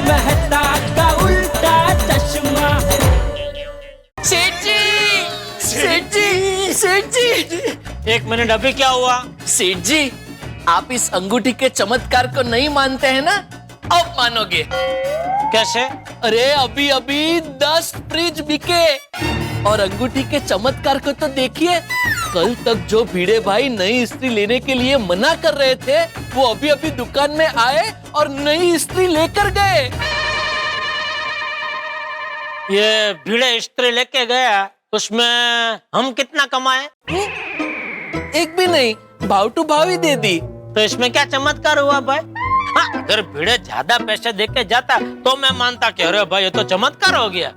मेहता का उल्टा चश्मा। सेठ जी, सेठ जी, सेठ जी। एक मिनट, अभी क्या हुआ? सेठ जी, आप इस अंगूठी के चमत्कार को नहीं मानते हैं ना? अब मानोगे। कैसे? अरे अभी अभी 10 फ्रिज बिके और अंगूठी के चमत्कार को तो देखिए। कल तक जो भिड़े भाई नई इस्त्री लेने के लिए मना कर रहे थे, वो अभी अभी दुकान में आए और नई इस्त्री लेकर गए। ये भिड़े इस्त्री लेके गया, उसमें हम कितना कमाए? एक भी नहीं, भाव टू भाव ही दे दी। तो इसमें क्या चमत्कार हुआ भाई? हाँ, अगर भिड़े ज्यादा पैसे देके जाता तो मैं मानता कि अरे भाई ये तो चमत्कार हो गया।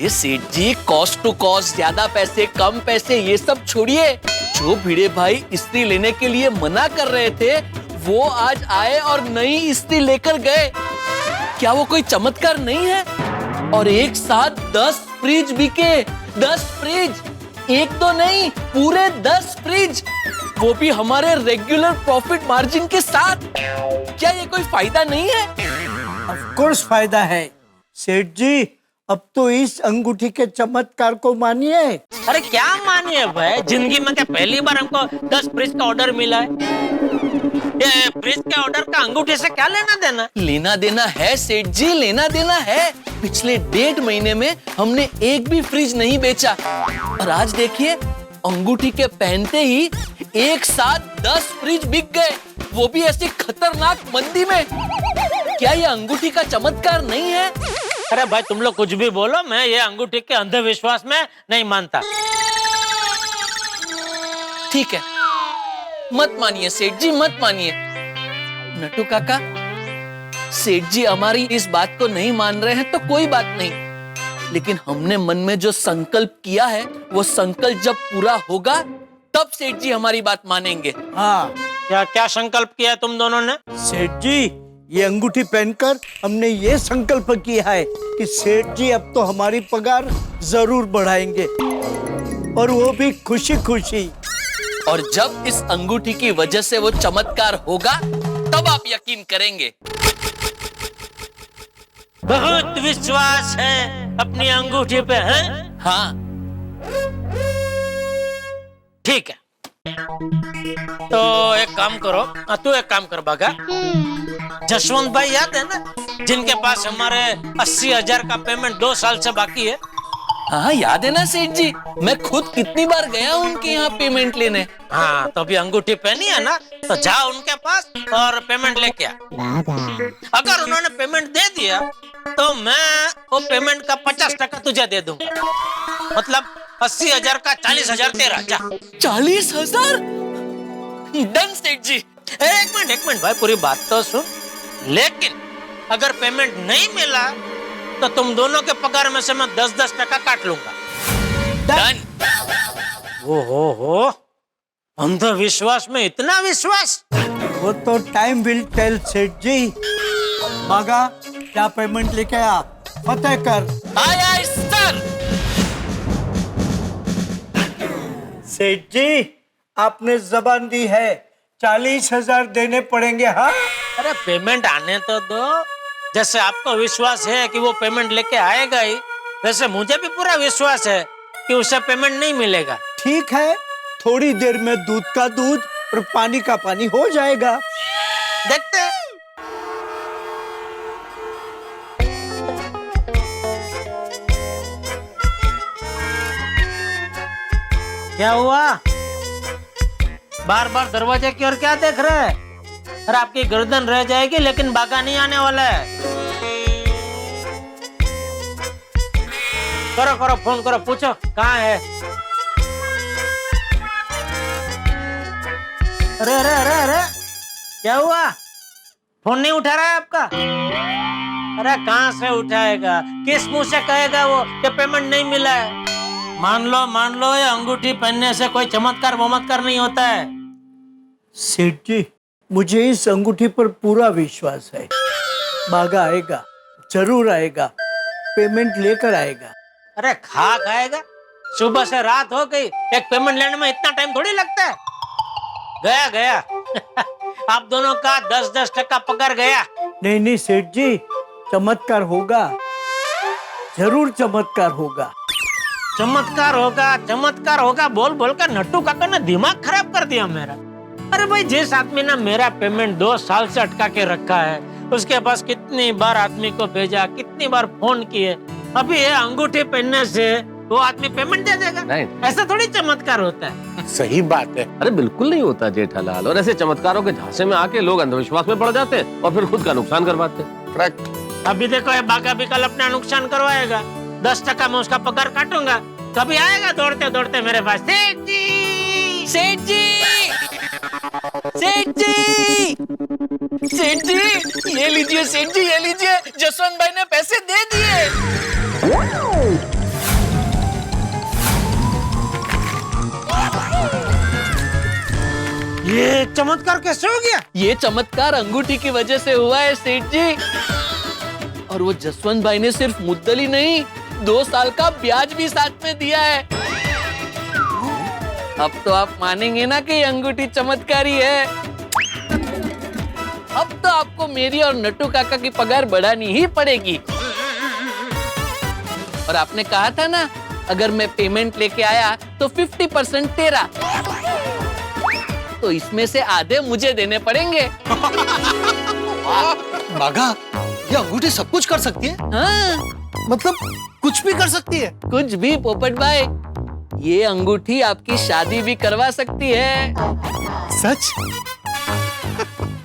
ये सेठ जी, कॉस्ट टू कॉस्ट, ज्यादा पैसे कम पैसे ये सब छोड़िए। जो भिड़े भाई इस्त्री लेने के लिए मना कर रहे थे, वो आज आए और नई इस्त्री लेकर गए। क्या वो कोई चमत्कार नहीं है? और एक साथ 10 फ्रिज बिके। 10 फ्रिज, एक तो नहीं, पूरे 10 फ्रिज, वो भी हमारे रेगुलर प्रॉफिट मार्जिन के साथ। क्या ये कोई फायदा नहीं है? ऑफ कोर्स फायदा है सेठ जी। अब तो इस अंगूठी के चमत्कार को मानिए। अरे क्या मानिए भाई, जिंदगी में क्या पहली बार हमको 10 फ्रिज का ऑर्डर मिला है? ये फ्रिज के ऑर्डर का अंगूठी से क्या लेना देना? लेना देना है सेठ जी, लेना देना है। पिछले 1.5 महीने में हमने एक भी फ्रिज नहीं बेचा और आज देखिए अंगूठी के पहनते ही एक साथ 10 फ्रिज बिक गए, वो भी ऐसी खतरनाक मंदी में। क्या ये अंगूठी का चमत्कार नहीं है? अरे भाई तुम लोग कुछ भी बोलो, मैं ये अंगूठी के अंधविश्वास में नहीं मानता। ठीक है, मत मानिए सेठ जी, मत मानिए। नटू काका, सेठ जी हमारी इस बात को नहीं मान रहे हैं तो कोई बात नहीं, लेकिन हमने मन में जो संकल्प किया है, वो संकल्प जब पूरा होगा तब सेठ जी हमारी बात मानेंगे। हाँ, क्या क्या संकल्प किया तुम दोनों ने? सेठ जी, ये अंगूठी पहनकर हमने ये संकल्प किया है कि सेठ जी अब तो हमारी पगार जरूर बढ़ाएंगे, और वो भी खुशी खुशी। और जब इस अंगूठी की वजह से वो चमत्कार होगा तब आप यकीन करेंगे। बहुत विश्वास है अपनी अंगूठी पे, है? हाँ, ठीक है, तो एक काम करो, तू एक काम कर बागा। जसवंत भाई याद है ना, जिनके पास हमारे 80,000 का पेमेंट 2 साल से बाकी है? हाँ याद है ना सेठ जी, मैं खुद कितनी बार गया उनके यहाँ पेमेंट लेने। हाँ, तो अभी अंगूठी पहनी है ना, तो जा उनके पास और पेमेंट लेके आ। अगर उन्होंने पेमेंट दे दिया तो मैं वो पेमेंट का 50% तुझे दे दूंगा। मतलब 80,000 का 40,000 तेरा। जा। 40,000? डन सेठ जी। एक मिनट भाई, पूरी बात तो सुन। लेकिन अगर पेमेंट नहीं मिला तो तुम दोनों के पगार में से मैं 10-10% काट लूंगा। डन। हो अंधविश्वास में इतना विश्वास? वो तो टाइम विल टेल सेठ जी। बागा, क्या पेमेंट लेके आ, फतेह कर। आया सर। सेठ जी, आपने जबान दी है, 40,000 देने पड़ेंगे। हाँ, अरे पेमेंट आने तो दो। जैसे आपको विश्वास है कि वो पेमेंट लेके आएगा ही, वैसे मुझे भी पूरा विश्वास है कि उसे पेमेंट नहीं मिलेगा। ठीक है, थोड़ी देर में दूध का दूध और पानी का पानी हो जाएगा। देखते हैं। क्या हुआ? बार बार दरवाजे की ओर क्या देख रहे हैं? अरे आपकी गर्दन रह जाएगी, लेकिन बागा नहीं आने वाला है। करो फोन करो, पूछो कहाँ है। अरे क्या हुआ? फोन नहीं उठा रहा है आपका? अरे कहाँ से उठाएगा? किस मुंह से कहेगा वो कि पेमेंट नहीं मिला है? मान लो ये अंगूठी पहनने से कोई चमत्कार वमत्कार नहीं होता है। सेठ जी, मुझे इस अंगूठी पर पूरा विश्वास है। बागा आएगा, जरूर आएगा, पेमेंट लेकर आएगा। अरे खाएगा? सुबह से रात हो गई, एक पेमेंट लेने में इतना टाइम थोड़ी लगता है। गया आप दोनों का 10-10% पगार गया। नहीं सेठ जी, चमत्कार होगा, जरूर चमत्कार होगा। चमत्कार होगा बोल बोल कर नट्टू काका ने दिमाग खराब कर दिया मेरा। अरे भाई, जिस आदमी ने मेरा पेमेंट 2 साल से अटका के रखा है, उसके पास कितनी बार आदमी को भेजा, कितनी बार फोन किए, अभी ये अंगूठी पहनने से वो आदमी पेमेंट दे देगा? नहीं। ऐसा थोड़ी चमत्कार होता है। सही बात है। अरे बिल्कुल नहीं होता जेठालाल, और ऐसे चमत्कारों के झांसे में आके लोग अंधविश्वास में पड़ जाते हैं और फिर खुद का नुकसान करवाते हैं। करेक्ट। अभी देखो, ये बागा भी कल अपना नुकसान करवाएगा। 10% मैं उसका पगार काटूंगा, कभी आएगा दौड़ते दौड़ते मेरे पास, सेठ जी, सेठ जी, सेठ जी, सेठ जी, ये लीजिए सेठ जी, ये लीजिए, जसवंत भाई ने पैसे दे दिए। ये चमत्कार कैसे हो गया? ये चमत्कार अंगूठी की वजह से हुआ है सेठ जी। और वो जसवंत भाई ने सिर्फ मुद्दल ही नहीं, 2 साल का ब्याज भी साथ में दिया है। अब तो आप मानेंगे ना कि अंगूठी चमत्कारी है। अब तो आपको मेरी और नट्टू काका की पगार बढ़ानी ही पड़ेगी। और आपने कहा था ना, अगर मैं पेमेंट लेके आया तो 50% तेरा, तो इसमें से आधे मुझे देने पड़ेंगे। बागा, ये अंगूठी सब कुछ कर सकती है? हाँ, मतलब कुछ भी कर सकती है? कुछ भी पोपट भाई, ये अंगूठी आपकी शादी भी करवा सकती है। सच?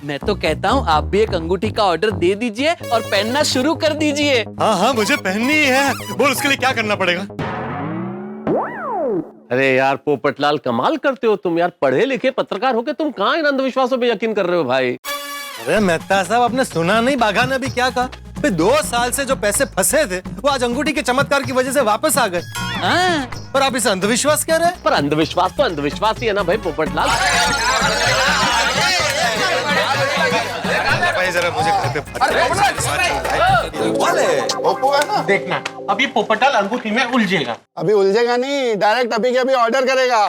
मैं तो कहता हूँ आप भी एक अंगूठी का ऑर्डर दे दीजिए और पहनना शुरू कर दीजिए। हाँ हाँ, मुझे पहननी ही है। बोल, उसके लिए क्या करना पड़ेगा? अरे यार पोपटलाल, कमाल करते हो तुम यार, पढ़े लिखे पत्रकार होके तुम कहाँ इन अंधविश्वासों पे यकीन कर रहे हो भाई? अरे मेहता साहब, आपने सुना नहीं बाघा ने भी क्या कहा? 2 साल से जो पैसे फंसे थे, वो आज अंगूठी के चमत्कार की वजह से वापस आ गए। हाँ, पर आप इसे अंधविश्वास कह रहे हैं? पर अंधविश्वास तो अंधविश्वास ही है ना भाई पोपटलाल। भाई जरा मुझे घर पे देखना, अभी पोपटलाल अंगूठी में उलझेगा। अभी उलझेगा नहीं, डायरेक्ट अभी के अभी ऑर्डर करेगा।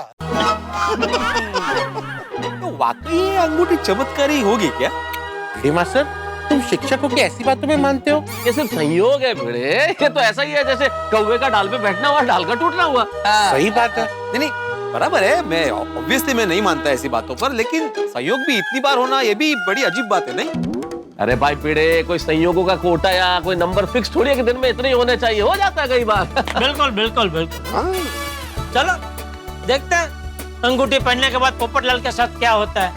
तो वाकई ये अंगूठी चमत्कारी होगी क्या? मास्टर, तुम शिक्षकों की ऐसी बातों में मानते हो? ये सिर्फ संयोग है भिड़े, ये तो ऐसा ही है जैसे कौवे का डाल पे बैठना हुआ, डाल का टूटना हुआ। सही बात है। नहीं, बराबर है। मैं ऑब्वियसली मैं नहीं मानता ऐसी बातों पर, लेकिन संयोग भी इतनी बार होना, ये भी बड़ी अजीब बात है, नहीं? अरे भाई पीड़े, कोई संयोगों का कोटा या कोई नंबर फिक्स थोड़ी है कि दिन में इतने ही होने चाहिए, हो जाता है कई बार। बिल्कुल बिल्कुल बिल्कुल। चलो देखते हैं अंगूठी पहनने के बाद पोपटलाल के साथ क्या होता है।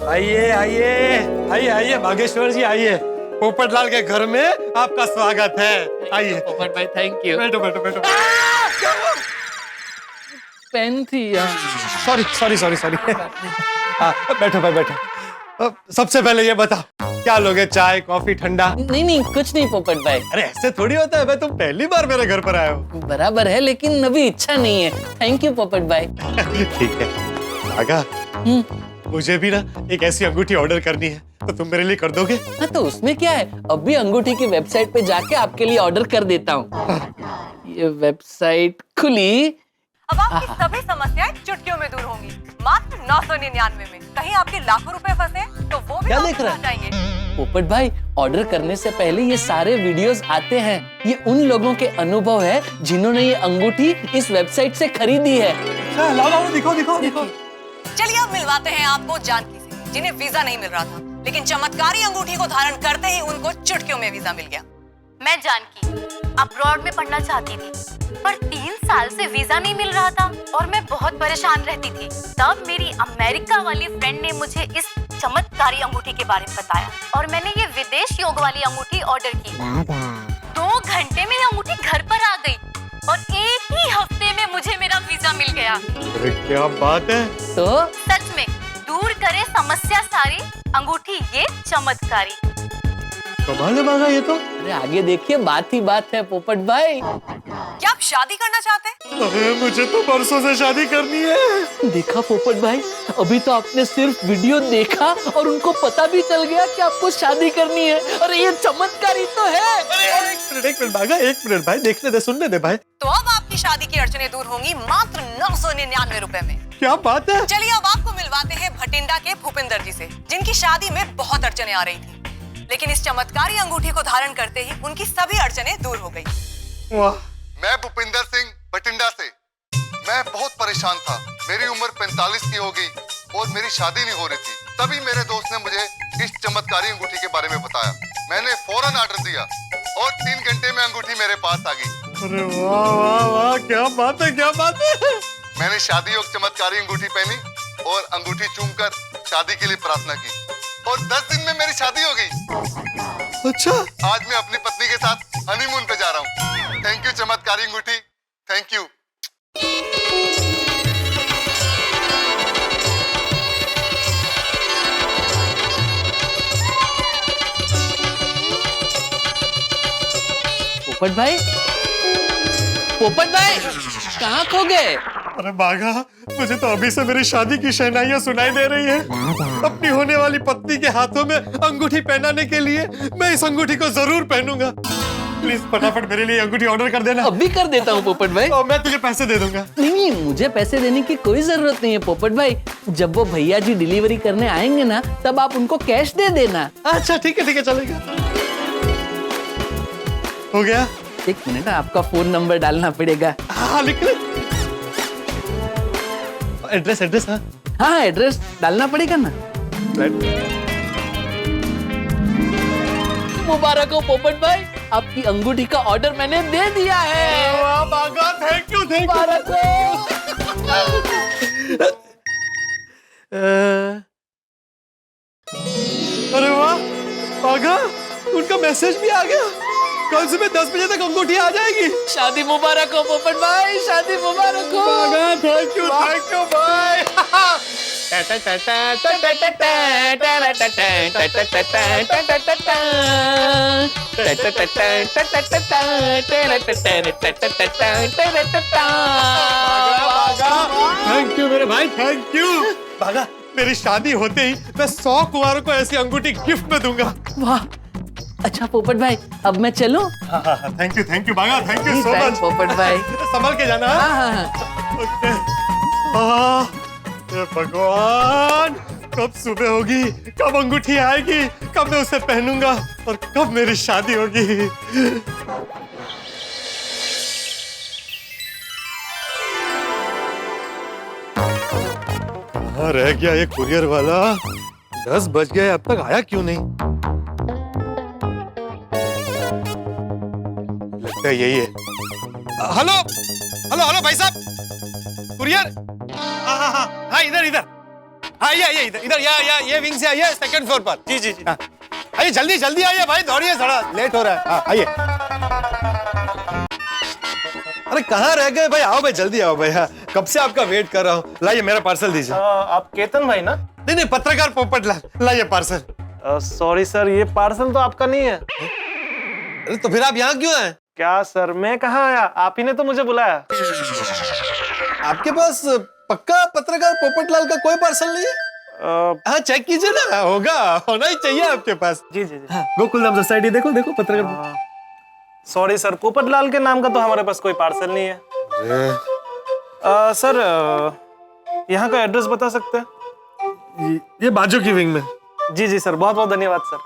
आइए आइए आइए आइए बागेश्वर जी, आइए। पोपटलाल के घर में आपका स्वागत है। आइए पोपट भाई, थैंक यू। बैठो बैठो बैठो। पेन थी यार। सॉरी। बैठो भाई बैठो। सबसे पहले ये बताओ, क्या लोगे? चाय, कॉफी, ठंडा? नहीं, कुछ नहीं पोपट भाई। अरे ऐसे थोड़ी होता है भाई, तुम पहली बार मेरे घर पर आए हो। बराबर है, लेकिन अभी इच्छा नहीं है। थैंक यू पोपट भाई। ठीक है आगा, मुझे भी ना एक ऐसी अंगूठी ऑर्डर करनी है, तो तुम मेरे लिए कर दोगे? हाँ, तो उसमें क्या है, अभी अंगूठी की वेबसाइट पे जाके आपके लिए ऑर्डर कर देता हूँ। ये वेबसाइट खुली। अब आपकी सभी समस्याएं चुटकियों में दूर होंगी, मात्र 999 में। कहीं आपके लाखों रुपए फंसे तो वो भी क्या वापस देख रहे आ हैं? जाएंगे। पोपट भाई, ऑर्डर करने से पहले ये सारे वीडियोस आते हैं। ये उन लोगों के अनुभव है जिन्होंने ये अंगूठी इस वेबसाइट से खरीदी है। लाओ, दिखो। चलिए अब मिलवाते हैं आपको जानकी से, जिन्हें वीजा नहीं मिल रहा था, लेकिन चमत्कारी अंगूठी को धारण करते ही उनको चुटकियों में वीजा मिल गया। मैं जानकी अब्रॉड में पढ़ना चाहती थी, पर 3 साल से वीजा नहीं मिल रहा था और मैं बहुत परेशान रहती थी। तब मेरी अमेरिका वाली फ्रेंड ने मुझे इस चमत्कारी अंगूठी के बारे में बताया और मैंने ये विदेश योग वाली अंगूठी ऑर्डर की। 2 घंटे में ये अंगूठी घर पर आ गई और 1 ही हफ्ते में मुझे मेरा वीजा मिल गया। अरे क्या बात है। तो सच में दूर करे समस्या सारी, अंगूठी ये चमत्कारी। कमाल है बागा ये तो। अरे आगे देखिए, बात ही बात है पोपट भाई। क्या आप शादी करना चाहते हैं? अरे मुझे तो परसों से शादी करनी है। देखा पोपट भाई, अभी तो आपने सिर्फ वीडियो देखा और उनको पता भी चल गया कि आपको शादी करनी है। अरे ये चमत्कारी तो है। एक मिनट बागा, एक मिनट भाई, देखने दे, सुनने दे भाई। तो अब आपकी शादी की अड़चनें दूर होंगी मात्र 999 रुपए में। क्या बात है। चलिए अब आपको मिलवाते हैं भटिंडा के भूपिंदर जी से, जिनकी शादी में बहुत अड़चनें आ रही थी, लेकिन इस चमत्कारी अंगूठी को धारण करते ही उनकी सभी अड़चनें दूर हो गई। वाह। मैं भूपिंदर सिंह बठिंडा से। मैं बहुत परेशान था। मेरी उम्र 45 की हो गई और मेरी शादी नहीं हो रही थी। तभी मेरे दोस्त ने मुझे इस चमत्कारी अंगूठी के बारे में बताया। मैंने फौरन ऑर्डर दिया और 3 घंटे में अंगूठी मेरे पास आ गई। अरे वाह वाह वाह, क्या बात है, क्या बात है। मैंने शादी योग चमत्कारी अंगूठी पहनी और अंगूठी चूमकर शादी के लिए प्रार्थना की और 10 दिन में मेरी शादी हो गई। अच्छा, आज मैं अपनी पत्नी के साथ हनीमून पे जा रहा हूँ। थैंक यू चमत्कारी अंगूठी, थैंक यू। पोपट भाई, पोपट भाई कहाँ खो गए? अरे बाघा, मुझे तो अभी से मेरी शादी की शहनाइयां सुनाई दे रही है। अपनी होने वाली पत्नी के हाथों में अंगूठी पहनाने के लिए मैं इस अंगूठी को जरूर पहनूंगा। प्लीज फटाफट मेरे लिए अंगूठी ऑर्डर कर देना। अभी कर देता हूँ पोपट भाई। और मैं तुझे पैसे दे दूंगा। नहीं, मुझे पैसे देने की कोई जरूरत नहीं है पोपट भाई। जब वो भैया जी डिलीवरी करने आएंगे ना, तब आप उनको कैश दे देना। अच्छा ठीक है, चलेगा। हो गया? 1 मिनट, आपका फोन नंबर डालना पड़ेगा। हाँ लिख ले। एड्रेस हाँ। हाँ, एड्रेस डालना पड़ेगा ना। मुबारक हो पोपट भाई, आपकी अंगूठी का ऑर्डर मैंने दे दिया है। वाह बाघा, थैंक यू। मुबारक हो। अरे वाह बाघा, उनका मैसेज भी आ गया। कल सुबह 10 बजे तक अंगूठी आ जाएगी। शादी मुबारक हो पोपट भाई, शादी मुबारक हो। बाघा, थैंक यू भाई। थैंक यू मेरे भाई, थैंक यू। बाघा, मेरी शादी होते ही मैं 100 कुंवारों को ऐसी अंगूठी गिफ्ट में दूंगा। वाह, अच्छा पोपट भाई, अब मैं चलूं? Thank you Bagha, thank you so much Popat भाई। संभल के जाना। हाँ। ओके। हे भगवान, कब सुबह होगी, कब अंगूठी आएगी, कब मैं उसे पहनूंगा और कब मेरी शादी होगी। कहाँ रह गया ये कुरियर वाला? 10 बज गए, अब तक आया क्यों नहीं? लगता है यही है। हेलो भाई साहब, कुरियर। हाँ इधर। हाँ ये इधर ये विंग से आइए, 2nd फ्लोर पर। जी। हाँ आइए, जल्दी आइए भाई, दौड़िए, थोड़ा लेट हो रहा है। हाँ आइए। अरे कहाँ रह गए भाई? आओ भाई, जल्दी आओ भाई। हाँ, कब से आपका वेट कर रहा हूँ। लाइए मेरा पार्सल दीजिए। आप केतन भाई ना? नहीं, पत्रकार पोपटलाल। लाइए पार्सल। सॉरी सर, ये पार्सल तो आपका नहीं है। अरे तो फिर आप यहाँ क्यों आए? क्या सर, मैं कहाँ आया? आप ही ने तो मुझे बुलाया। आपके पास पक्का पत्रकार पोपटलाल का कोई पार्सल नहीं है? हाँ चेक कीजिए ना, होना ही चाहिए आपके पास। जी। गोकुलधाम सोसाइटी देखो पत्रकार। सॉरी सर, पोपटलाल के नाम का तो हमारे पास कोई पार्सल नहीं है। सर, यहाँ का एड्रेस बता सकते हैं? ये बाजू की विंग में। जी सर, बहुत बहुत धन्यवाद सर।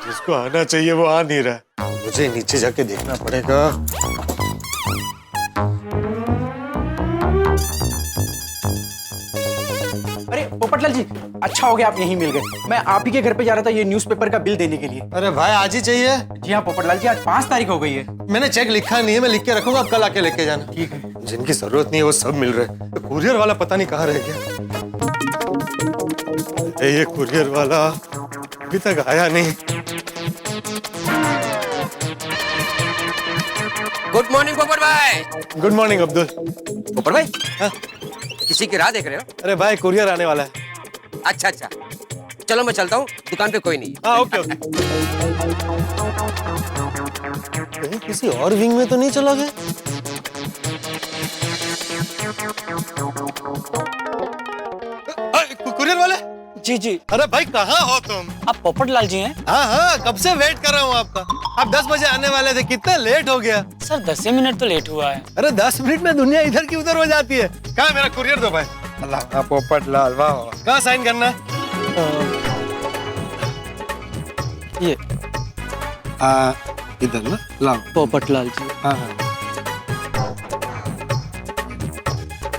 जिसको आना चाहिए वो आ नहीं रहा, मुझे नीचे जाके देखना पड़ेगा। अरे पोपटलाल जी, अच्छा हो गया आप यहीं मिल गए। मैं आप ही के घर पे जा रहा था ये न्यूज़पेपर का बिल देने के लिए। अरे भाई आज ही चाहिए? जी हाँ पोपटलाल जी, आज 5 तारीख हो गई है। मैंने चेक लिखा नहीं है, मैं लिख के रखूंगा, आप कल आके लेके जाना। ठीक है। जिनकी जरूरत नहीं है वो सब मिल रहे। तो कुरियर वाला पता नहीं कहाँ रह गया। ये कुरियर वाला अभी तक आया नहीं। गुड मॉर्निंग पोपट भाई। Good morning Abdul. पोपट भाई, हाँ? किसी की राह देख रहे हो? अरे भाई कुरियर आने वाला है। अच्छा, चलो मैं चलता हूँ, दुकान पे कोई नहीं। हाँ ओके। कहीं किसी और विंग में तो नहीं चला गया? कुरियर वाले? जी। अरे भाई कहाँ हो तुम? आप पोपटलाल जी हैं? हाँ, कब से वेट कर रहा हूँ आपका। आप 10 बजे आने वाले थे, कितना लेट हो गया? सर 10 मिनट तो लेट हुआ है। अरे 10 मिनट में दुनिया इधर की उधर हो जाती है। कहाँ मेरा कुरियर दो भाई। अल्लाह पोपटलाल, वाह। कहाँ साइन करना है? ये इधर ना लाओ। पोपटलाल जी। हाँ हाँ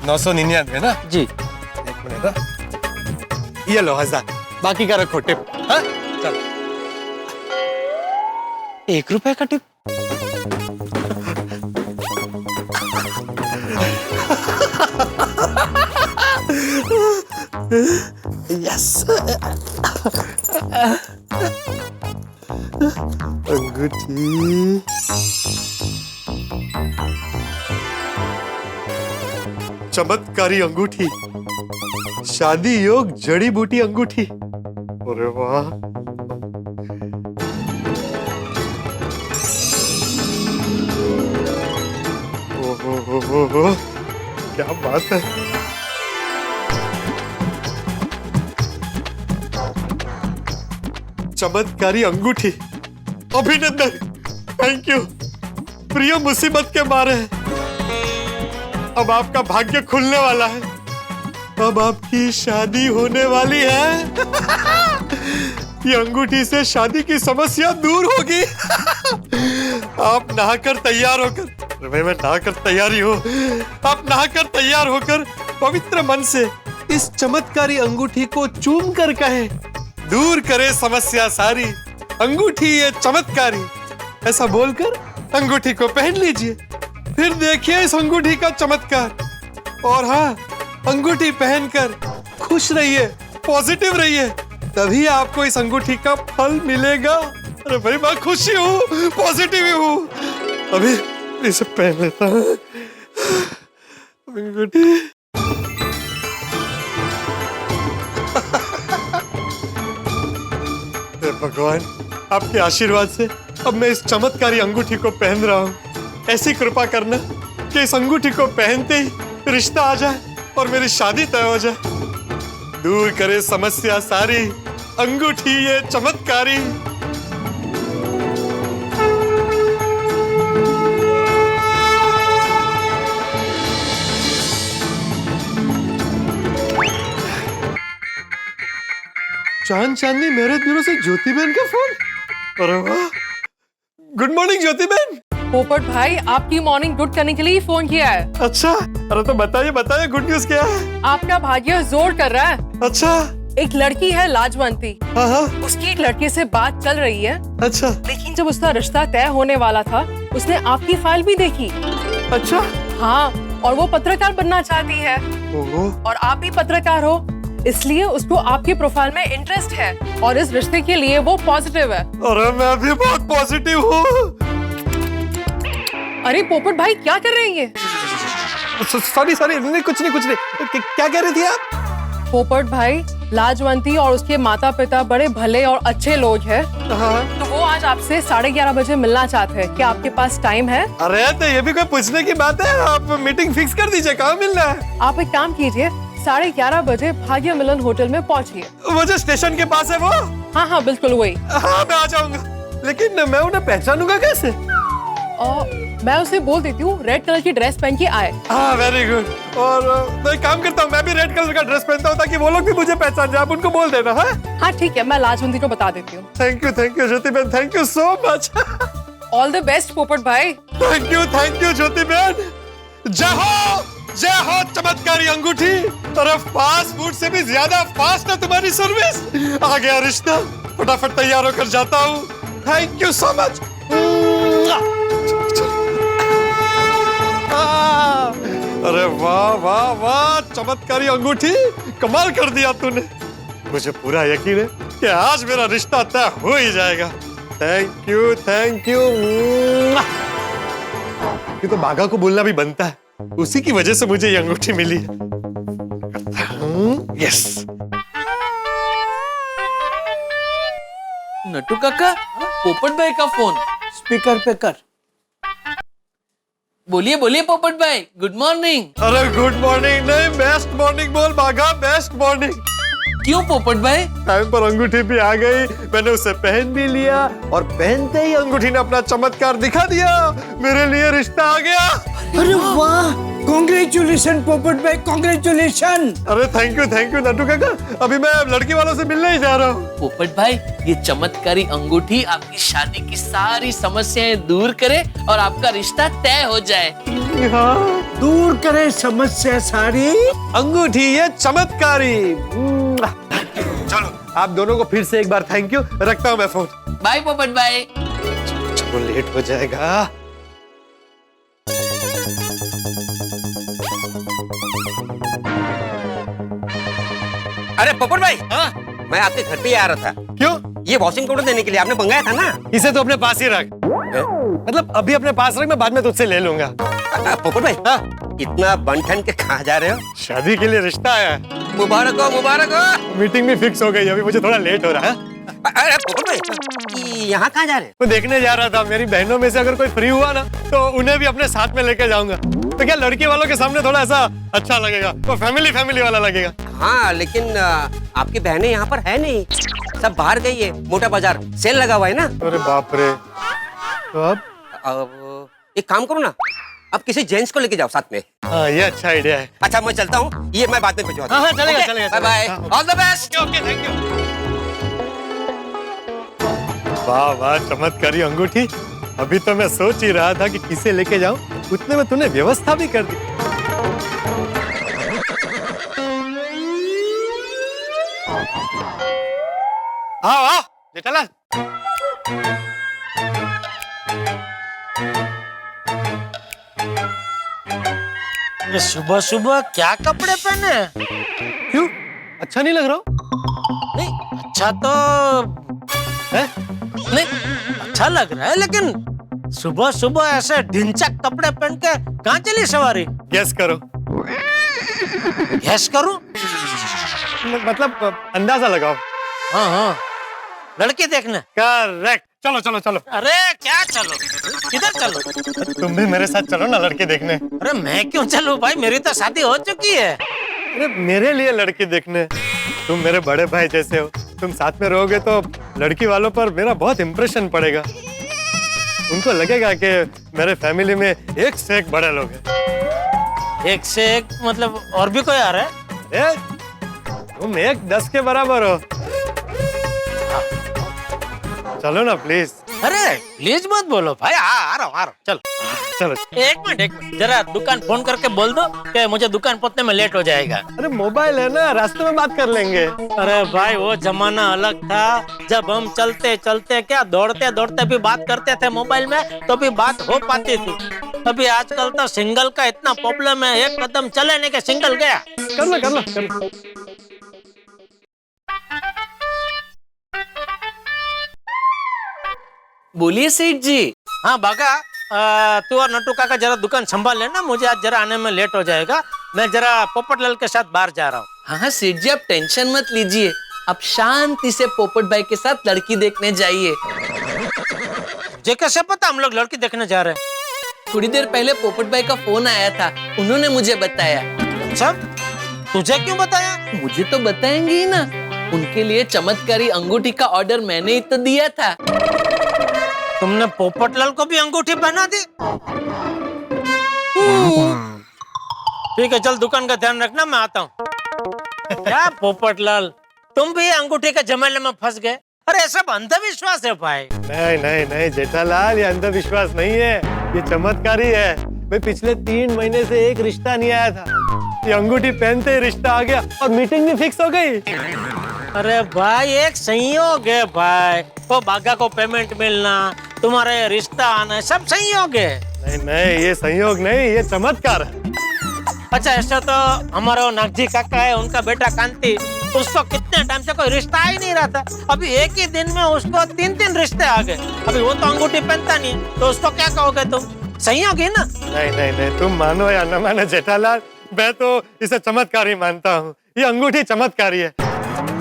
999 ना जी। एक मिनट ना, ये लो 1000, बाकी का रखो टिप। हाँ चलो। 1 रुपए का टिप? यस। अंगूठी। चमत्कारी अंगूठी, शादी योग जड़ी बूटी अंगूठी। अरे वाह, ओहो, क्या बात है। चमत्कारी अंगूठी, अभिनंदन, थैंक यू। प्रिय मुसीबत के मारे, अब आपका भाग्य खुलने वाला है, अब आपकी शादी होने वाली है। ये अंगूठी से शादी की समस्या दूर होगी। आप नहाकर तैयार होकर, मैं नहाकर तैयारी हो, आप नहाकर तैयार होकर पवित्र मन से इस चमत्कारी अंगूठी को चूम कर कहें, दूर करे समस्या सारी, अंगूठी ये चमत्कारी। ऐसा बोलकर अंगूठी को पहन लीजिए, फिर देखिए इस अंगूठी का चमत्कार। और हाँ, अंगूठी पहनकर खुश रहिए, पॉजिटिव रहिए, तभी आपको इस अंगूठी का फल मिलेगा। अरे भाई मैं खुशी हूँ, पॉजिटिव हूँ। अभी इसे पहन लेता हूँ अंगूठी। भगवान, आपके आशीर्वाद से अब मैं इस चमत्कारी अंगूठी को पहन रहा हूँ। ऐसी कृपा करना कि इस अंगूठी को पहनते ही रिश्ता आ जाए और मेरी शादी तय हो जाए। दूर करे समस्या सारी, अंगूठी ये चमत्कारी। चांद चांदनी मेरे ब्यूरो से ज्योति बहन का फोन। अरे वाह, गुड मॉर्निंग ज्योति बहन। पोपट भाई, आपकी मॉर्निंग गुड करने के लिए फोन किया है। अच्छा, अरे तो बताइए बताइए, गुड न्यूज क्या है? आपका भाग्य जोर कर रहा है। अच्छा, एक लड़की है लाजवंती, उसकी एक लड़के से बात चल रही है। अच्छा, लेकिन जब उसका रिश्ता तय होने वाला था, उसने आपकी फाइल भी देखी। अच्छा, हाँ, और वो पत्रकार बनना चाहती है। और आप भी पत्रकार हो, इसलिए उसको आपकी प्रोफाइल में इंटरेस्ट है और इस रिश्ते के लिए वो पॉजिटिव है। अरे मैं भी बहुत पॉजिटिव हूँ। अरे पोपट भाई, क्या कर रहे हैं ये? सॉरी नहीं, कुछ नहीं। क्या कह रही थी आप? पोपट भाई, लाजवंती और उसके माता पिता बड़े भले और अच्छे लोग हैं। तो वो आज आपसे 11:30 बजे मिलना चाहते हैं। क्या आपके पास टाइम है? अरे तो ये भी कोई पूछने की बात है? आप मीटिंग फिक्स कर दीजिए, कहाँ मिलना है? आप एक काम कीजिए, 11:30 बजे भाग्य मिलन होटल में पहुंचिए। वो जो स्टेशन के पास है वो? हाँ, बिल्कुल वही। हाँ, मैं आ जाऊंगा, लेकिन मैं उन्हें पहचानूंगा कैसे? मैं उसे बोल देती हूँ रेड कलर की ड्रेस पहन के आए। हाँ, वेरी गुड। और तो एक काम करता हूँ, मैं भी रेड कलर का ड्रेस पहनता हूँ ताकि वो लोग भी मुझे पहचान जाए। आप उनको बोल देना। हाँ ठीक है, मैं लाजवंती को बता देती हूँ। थैंक यू ज्योति बहन, thank you so much. All the best पोपट भाई। थैंक यू ज्योति बहन। जय हो चमत्कारी अंगूठी। अरे फास्ट फूड से भी ज्यादा फास्ट है तुम्हारी सर्विस। आ गया रिश्ता, फटाफट तैयार होकर जाता हूँ। Thank you so much. अरे वाह वाह वाह, चमत्कारी अंगूठी, कमाल कर दिया तूने। मुझे पूरा यकीन है कि आज मेरा रिश्ता तय हो ही जाएगा। थैंक यू ये तो बाघा को बोलना भी बनता है, उसी की वजह से मुझे ये अंगूठी मिली है। यस। नटू काका, पोपट भाई का फोन स्पीकर पे कर। बोलिए पोपट भाई, गुड मॉर्निंग। अरे गुड मॉर्निंग नहीं, बेस्ट मॉर्निंग बोल बाघा, बेस्ट मॉर्निंग। क्यों पोपट भाई? टाइम पर अंगूठी भी आ गई, मैंने उसे पहन भी लिया और पहनते ही अंगूठी ने अपना चमत्कार दिखा दिया। मेरे लिए रिश्ता आ गया। अरे वाह, कॉन्ग्रेचुलेशन पोपट भाई, कॉन्ग्रेचुलेशन। अरे थैंक यू नट्टू काका। अभी मैं लड़की वालों से मिलने ही जा रहा हूँ। पोपट भाई, ये चमत्कारी अंगूठी आपकी शादी की सारी समस्याएं दूर करे और आपका रिश्ता तय हो जाए। दूर करे समस्या सारी। अंगूठी ये चमत्कारी। चलो आप दोनों को फिर से एक बार थैंक यू। रखता हूँ मैं फोन। बाय पोपट भाई। चलो लेट हो जाएगा। अरे पोपट भाई, मैं आपके घर पे ही आ रहा था। क्यों? ये वॉशिंग पाउडर देने के लिए आपने मंगाया था ना। इसे तो अपने पास ही रख। मतलब अभी अपने पास रख, मैं बाद में तुझसे ले लूंगा। पोपट भाई, इतना बन ठन के कहाँ जा रहे हो? शादी के लिए रिश्ता आया है। मुबारक हो, मुबारक हो। मीटिंग भी फिक्स हो गई, अभी मुझे थोड़ा लेट हो रहा है। अरे पोपट भाई, यहाँ कहाँ जा रहे हैं? मैं देखने जा रहा था, मेरी बहनों में से अगर कोई फ्री हुआ ना तो उन्हें भी अपने साथ में लेके जाऊंगा। तो क्या लड़की वालों के सामने थोड़ा ऐसा अच्छा लगेगा, वो फैमिली वाला लगेगा। हाँ, लेकिन आपकी बहनें यहाँ पर है नहीं, सब बाहर गई है। मोटा बाजार सेल लगा हुआ है ना। अरे बाप रे, तो अब एक काम करो ना, अब किसी जेंट्स को लेके जाओ साथ में। हाँ, ये अच्छा आइडिया है। अच्छा मैं चलता हूँ, ये मैं बाद में भिजवा दूँ। हाँ, चलेगा। Bye bye, all the best. Okay, thank you. वाह वाह, चमत्कारी अंगूठी। अभी तो मैं सोच ही रहा था कि किसे लेके जाऊं, उतने में तूने व्यवस्था भी कर दी। आओ जेठालाल। ये सुबह सुबह क्या कपड़े पहने? क्यों, अच्छा नहीं लग रहा? नहीं अच्छा तो है? नहीं अच्छा लग रहा है, लेकिन सुबह सुबह ऐसे ढिंचक कपड़े पहन के कहाँ चली सवारी? गैस करो। गैस करूं? मतलब अंदाजा लगाओ। हाँ, लड़की देखने। करेक्ट। चलो। अरे क्या चलो, किधर चलो? तुम भी मेरे साथ चलो ना लड़की देखने। अरे मैं क्यों चलूं भाई, मेरी तो शादी हो चुकी है। अरे मेरे लिए लड़की देखने, तुम मेरे बड़े भाई जैसे हो, तुम साथ में रहोगे तो लड़की वालों पर मेरा बहुत इम्प्रेशन पड़ेगा। उनको लगेगा कि मेरे फैमिली में एक से एक बड़े लोग हैं। एक से एक मतलब और भी कोई आ रहा है? तुम 1-10 के बराबर हो। चलो ना प्लीज। अरे प्लीज मत बोलो भाई, आ रहा हूँ। चलो एक मिनट जरा दुकान फोन करके बोल दो कि मुझे दुकान पहुंचने में लेट हो जाएगा। अरे मोबाइल है ना, रास्ते में बात कर लेंगे। अरे भाई वो जमाना अलग था, जब हम चलते चलते क्या दौड़ते दौड़ते भी बात करते थे मोबाइल में, तो भी बात हो पाती थी। अभी आजकल तो सिंगल का इतना प्रॉब्लम है, एक कदम चले नहीं के सिंगल गया। कर लो। बोलिए सेठ जी। हाँ बागा, तू और नट्टू काका जरा दुकान संभाल लेना, मुझे आज जरा आने में लेट हो जाएगा। मैं जरा पोपटलाल के साथ बाहर जा रहा हूँ। हाँ सेठ जी, आप टेंशन मत लीजिए, आप शांति से पोपट भाई के साथ लड़की देखने जाइए। मुझे कैसे पता हम लोग लड़की देखने जा रहे हैं? थोड़ी देर पहले पोपट भाई का फोन आया था, उन्होंने मुझे बताया। अच्छा, तुझे क्यों बताया? मुझे तो बताएंगे ही ना, उनके लिए चमत्कारी अंगूठी का ऑर्डर मैंने ही तो दिया था। तुमने पोपटलाल को भी अंगूठी पहना दी? ठीक है, चल दुकान का ध्यान रखना, मैं आता हूँ। क्या पोपटलाल, तुम भी अंगूठी के झमेले में फंस गए? अरे सब अंधविश्वास है भाई। नहीं जेठालाल, ये अंधविश्वास नहीं है, ये चमत्कारी है। भाई पिछले 3 महीने से एक रिश्ता नहीं आया था, ये अंगूठी पहनते ही रिश्ता आ गया और मीटिंग भी फिक्स हो गई। अरे भाई एक संयोग है भाई, वो बागा को पेमेंट मिलना, तुम्हारा ये रिश्ता आना, सब संयोग है। नहीं ये संयोग नहीं, ये चमत्कार है। अच्छा ऐसा तो हमारा वो नागजी काका है, उनका बेटा कांति, उसको कितने टाइम से कोई रिश्ता ही नहीं रहा था, अभी एक ही दिन में उसको 3 रिश्ते आ गए। अभी वो तो अंगूठी पहनता नहीं, तो उसको क्या कहोगे तुम? संयोग है ना? नहीं, तुम मानो या न मानो जेठालाल, मैं तो इसे चमत्कारी मानता हूँ। ये अंगूठी चमत्कारी है।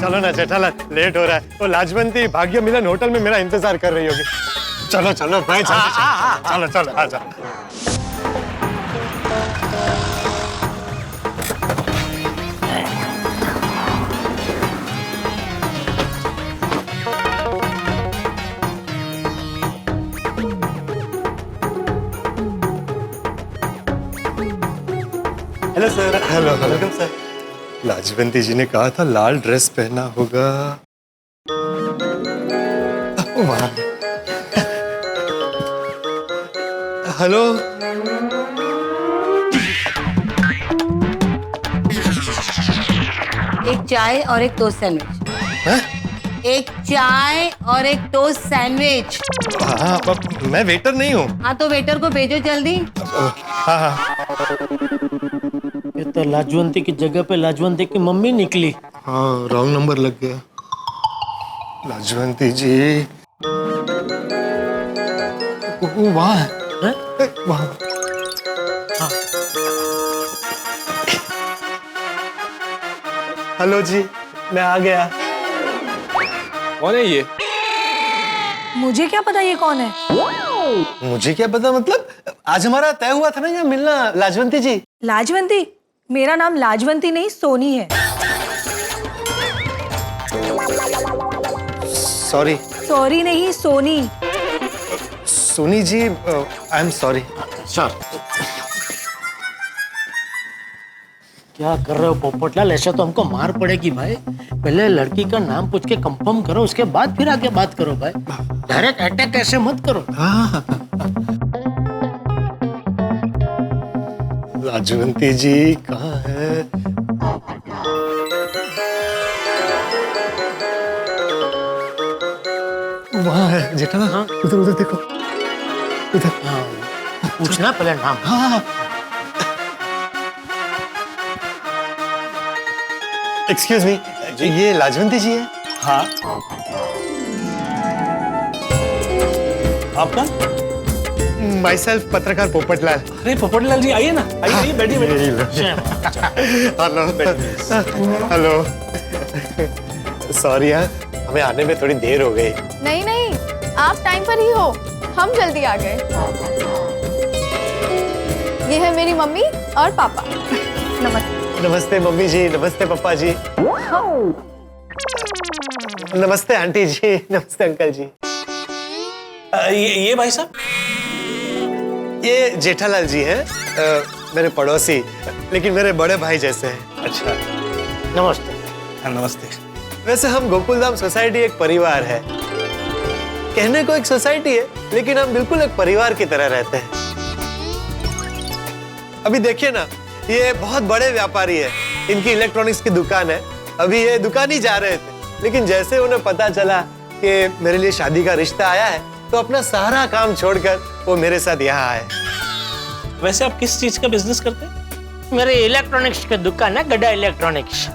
चलो ना जेठालाल, लेट हो रहा है। वो लाजवंती भाग्य मिलन होटल में मेरा इंतजार कर रही होगी। चलो भाई, चलो आ जाओ। Hello sir. Hello welcome sir. Lajwanti ji ने कहा था लाल ड्रेस पहना होगा। वाह। हेलो। एक चाय और एक टोस्ट सैंडविच। एक चाय और एक टोस्ट सैंडविच। हाँ, मैं वेटर नहीं हूँ। हाँ तो वेटर को भेजो जल्दी। हाँ हाँ। ये तो लाजवंती की जगह पे लाजवंती की मम्मी निकली। हाँ, रॉन्ग नंबर लग गया। लाजवंती जी। वाह वाह। हेलो जी, मैं आ गया। कौन है ये? मुझे क्या पता ये कौन है? मुझे क्या पता मतलब? आज हमारा तय हुआ था ना यहाँ मिलना, लाजवंती जी। लाजवंती? मेरा नाम लाजवंती नहीं सोनी है। सॉरी। सॉरी नहीं Soni. Soni ji, I am sorry. Sir क्या कर रहे हो पोपटलाल? ऐसा तो हमको मार पड़ेगी भाई। पहले लड़की का नाम पूछ के कंफर्म करो, उसके बाद फिर आगे बात करो भाई। डायरेक्ट अटैक ऐसे मत करो। लाजवंती जी कहाँ है? वहाँ है जेठा। हाँ, उधर उधर देखो, उधर। हाँ, पूछना पहले नाम। हाँ। एक्सक्यूज मी, ये लाजवंती जी है? हाँ। आपका? माई सेल्फ पत्रकार पोपटलाल। अरे पोपटलाल जी आइए ना, आइए बैठिए बैठिए। Hello hello. सॉरी यार, हमें आने में थोड़ी देर हो गई। नहीं नहीं, आप टाइम पर ही हो, हम जल्दी आ गए। ये है मेरी मम्मी और पापा। नमस्ते। नमस्ते मम्मी जी, नमस्ते पापा जी। नमस्ते आंटी जी, नमस्ते अंकल जी। ये भाई साहब? ये जेठालाल जी हैं, मेरे पड़ोसी, लेकिन मेरे बड़े भाई जैसे हैं। अच्छा। नमस्ते। नमस्ते। वैसे हम गोकुलधाम सोसाइटी एक परिवार है। कहने को एक सोसाइटी है, लेकिन हम बिल्कुल एक परिवार की तरह रहते हैं। अभी देखिए ना, ये बहुत बड़े व्यापारी है, इनकी इलेक्ट्रॉनिक्स की दुकान है। अभी ये दुकान ही जा रहे थे, लेकिन जैसे उन्हें पता चला कि मेरे लिए शादी का रिश्ता आया है, तो अपना सारा काम छोड़कर वो मेरे साथ यहाँ आए। वैसे आप किस चीज का बिजनेस करते हैं? मेरे इलेक्ट्रॉनिक्स की दुकान है, गड्ढा इलेक्ट्रॉनिक्स।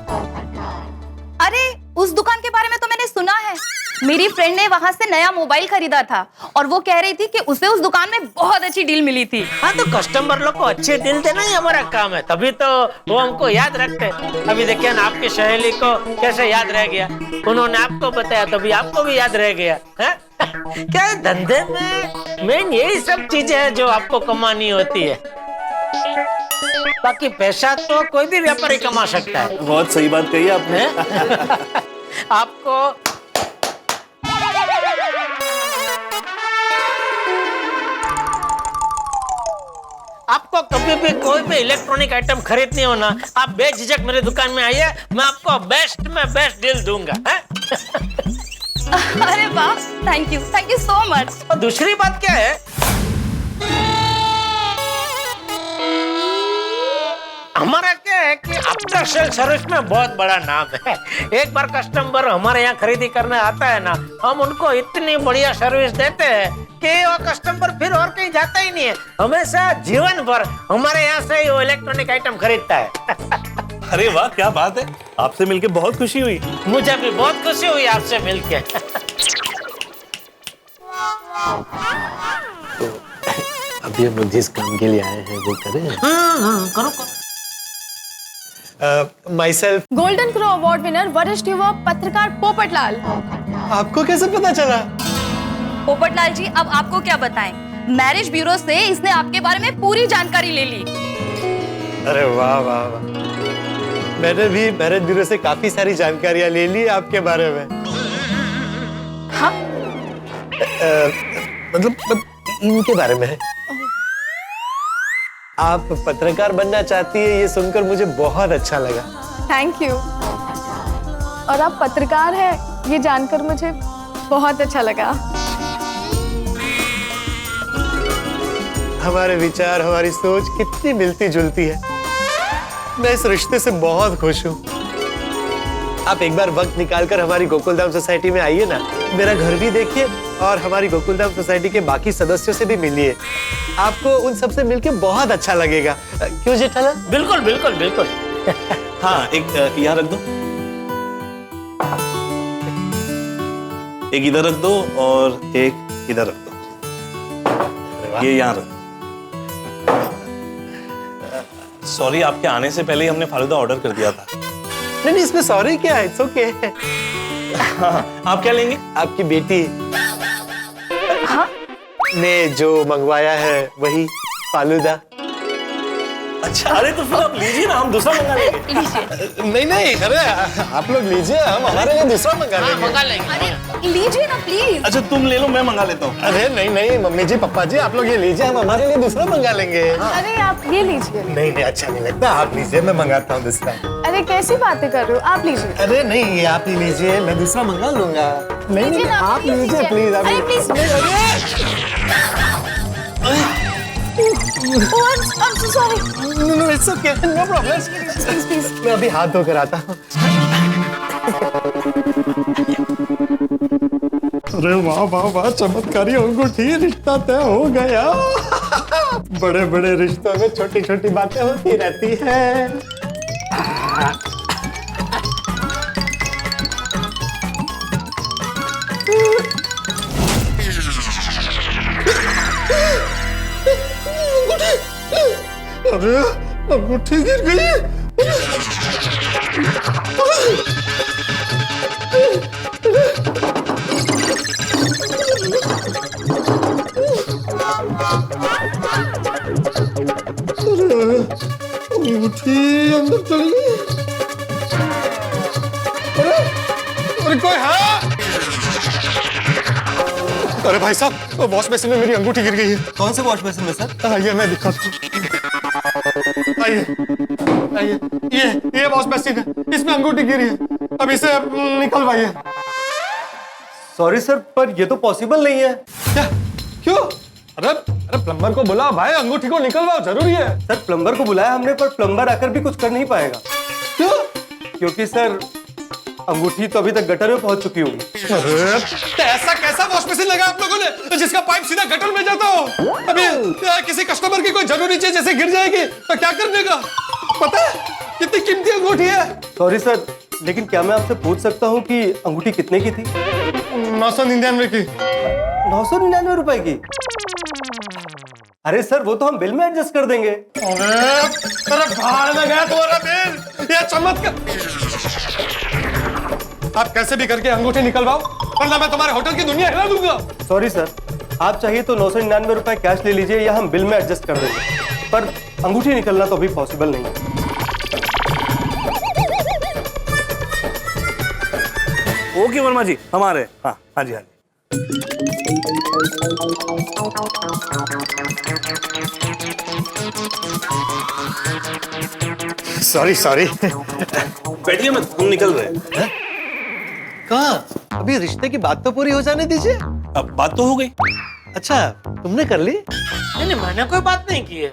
अरे उस दुकान के बारे में तो मैंने सुना है। मेरी फ्रेंड ने वहाँ से नया मोबाइल खरीदा था और वो कह रही थी कि उसे उस दुकान में बहुत अच्छी डील मिली थी। हाँ तो कस्टमर लोग को अच्छे डील देना ही हमारा काम है, तभी तो वो हमको याद रखते हैं। अभी देखिए ना, आपकी सहेली को कैसे याद रह गया, उन्होंने आपको बताया तभी आपको भी याद रह गया है? क्या धंधे में मेन यही सब चीजें हैं जो आपको कमानी होती है। बाकी पैसा तो कोई भी व्यापारी कमा सकता है। बहुत सही बात कही आपने। आपको आपको कभी भी कोई भी इलेक्ट्रॉनिक आइटम खरीदनी हो ना, आप बेझिझक मेरे दुकान में आइए, मैं आपको बेस्ट में बेस्ट डील दूंगा। अरे वाह, थैंक यू सो मच। और दूसरी बात क्या है, हमारा क्या है कि आफ्टर सेल सर्विस में बहुत बड़ा नाम है। एक बार कस्टमर हमारे यहाँ खरीदी करने आता है ना, हम उनको इतनी बढ़िया सर्विस देते हैं कि वो कस्टमर फिर और कहीं जाता ही नहीं है। हमेशा जीवन भर हमारे यहाँ से ही वो इलेक्ट्रॉनिक आइटम खरीदता है। अरे वाह, क्या बात है, आपसे मिलके बहुत खुशी हुई। मुझे भी बहुत खुशी हुई आपसे मिलके। तो अभी हम लोग जिस काम के लिए आए हैं वो करें। हाँ, करो। My self golden crow award winner वरिष्ठ युवा पत्रकार पोपटलाल। आपको कैसे पता चला? पोपटलाल जी, अब आपको क्या बताएं, मैरिज ब्यूरो से इसने आपके बारे में पूरी जानकारी ले ली। अरे वाह वाह वाह, मैंने भी मैरिज ब्यूरो से काफी सारी जानकारियां ले ली आपके बारे में। हाँ? मतलब इनके बारे में है। आप पत्रकार बनना चाहती है ये सुनकर मुझे बहुत अच्छा लगा। Thank you. और आप पत्रकार हैं ये जानकर मुझे बहुत अच्छा लगा। हमारे विचार, हमारी सोच कितनी मिलती जुलती है। मैं इस रिश्ते से बहुत खुश हूँ। आप एक बार वक्त निकालकर हमारी गोकुलधाम सोसाइटी में आइए ना, मेरा घर भी देखिए और हमारी गोकुलधाम सोसाइटी के बाकी सदस्यों से भी मिलिए। आपको उन सबसे मिलके बहुत अच्छा लगेगा। क्यों जेठालाल? बिल्कुल बिल्कुल बिल्कुल। हाँ, एक यहाँ रख दो, एक इधर रख दो और एक इधर रख दो। ये यहाँ रख दो। सॉरी, आपके आने से पहले ही हमने फालूदा ऑर्डर कर दिया था। नहीं, इसमें सॉरी क्या है? It's okay. आप क्या लेंगे? आपकी बेटी। हाँ? ने जो मंगवाया है वही फालूदा। अच्छा, अरे तो फिर आप लीजिए ना, हम दूसरा मंगा लेंगे। नहीं नहीं, अरे आप लोग लीजिए, हम हमारे लिए दूसरा मंगा लेंगे। अरे लीजिए ना प्लीज। अच्छा तुम ले लो, मैं मंगा लेता हूँ। अरे नहीं नहीं, मम्मी जी, पापा जी, आप लोग ये लीजिए, हम हमारे लिए दूसरा मंगा लेंगे। अरे आप ये लीजिए। नहीं नहीं, अच्छा नहीं लगता, आप लीजिए, मैं मंगाता हूँ दूसरा। अरे कैसी बातें कर रहे हो, आप लीजिए। अरे नहीं, ये आप ही लीजिए, मैं दूसरा मंगा लूंगा। नहीं नहीं, आप लीजिए प्लीज। अरे please. I'm so sorry. No, it's okay. No problem. Please. मैं अभी हाथ धोकर आता हूँ। अरे वाह वाह वाह, चमत्कारी अंगूठी, रिश्ता तय हो गया। बड़े बड़े रिश्तों में छोटी छोटी बातें होती रहती है। अरे अंगूठी गिर गई। अंगूठी अंदर चली गई। अरे कोई है? अरे भाई साहब, वॉश बेसिन में मेरी अंगूठी गिर गई है। कौन से वॉश बेसिन में सर? आइए मैं दिखाता हूँ। आइए आइए, ये वॉश बेसिन है, इसमें अंगूठी गिरी है। अब इसे निकलवाइए। सॉरी सर, पर ये तो पॉसिबल नहीं है। क्या? क्यों? अरे प्लम्बर को बुलाओ भाई, अंगूठी को निकलवाओ, जरूरी है। सर प्लम्बर को बुलाया हमने, पर प्लम्बर आकर भी कुछ कर नहीं पाएगा। क्यों? क्योंकि सर अंगूठी तो अभी तक गटर में पहुंच चुकी होगी। अरे तो ऐसा कैसा वॉश बेसिन लगा आप लोगों ने जिसका पाइप सीधा गटर में जाता हो? अभी किसी कस्टमर की कोई जरूरी चीज जैसे गिर जाएगी तो क्या करने का? पता है कितनी कीमती अंगूठी है? सॉरी सर, लेकिन क्या मैं आपसे पूछ सकता हूँ कि अंगूठी कितने की थी? 999 की। 999 रुपए की? अरे सर वो तो हम बिल में एडजस्ट कर देंगे। अरे भाड़ में गया तुम्हारा बिल। ये चमत्कार, आप कैसे भी करके अंगूठी निकलवाओ वरना मैं तुम्हारे होटल की दुनिया हिला दूंगा। सॉरी सर, आप चाहिए तो 999 रुपए कैश ले लीजिए या हम बिल में एडजस्ट कर देंगे, पर अंगूठी निकलना तो अभी पॉसिबल नहीं है। ओके वर्मा जी, हमारे हाँ हाँ जी हाँ जी। सॉरी बैठिए मत, हम निकल रहे हैं। कहाँ? अभी रिश्ते की बात तो पूरी हो जाने दीजिए। अब बात तो हो गई। अच्छा तुमने कर ली? नहीं, मैंने कोई बात नहीं की है।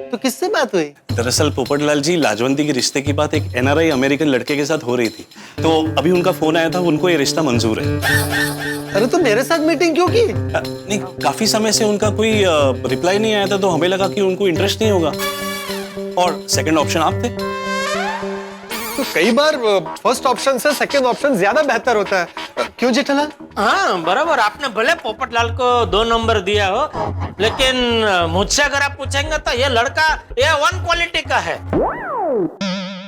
तो किससे बात हुई? दरअसल पोपटलाल जी, लाजवंती के रिश्ते की बात एक NRI अमेरिकन लड़के के साथ हो रही थी, तो अभी उनका फोन आया था, उनको ये रिश्ता मंजूर है। अरे तो मेरे साथ मीटिंग क्यों की? नहीं, काफी समय से उनका कोई रिप्लाई नहीं आया था, तो हमें लगा कि उनको इंटरेस्ट नहीं होगा, और सेकंड ऑप्शन आप थे। तो कई बार फर्स्ट ऑप्शन से सेकंड ऑप्शन ज्यादा बेहतर होता है। क्यों जेठालाल? हाँ बराबर, आपने भले पोपटलाल को 2 नंबर दिया हो, लेकिन मुझसे अगर आप पूछेंगे तो ये लड़का A1 क्वालिटी का है।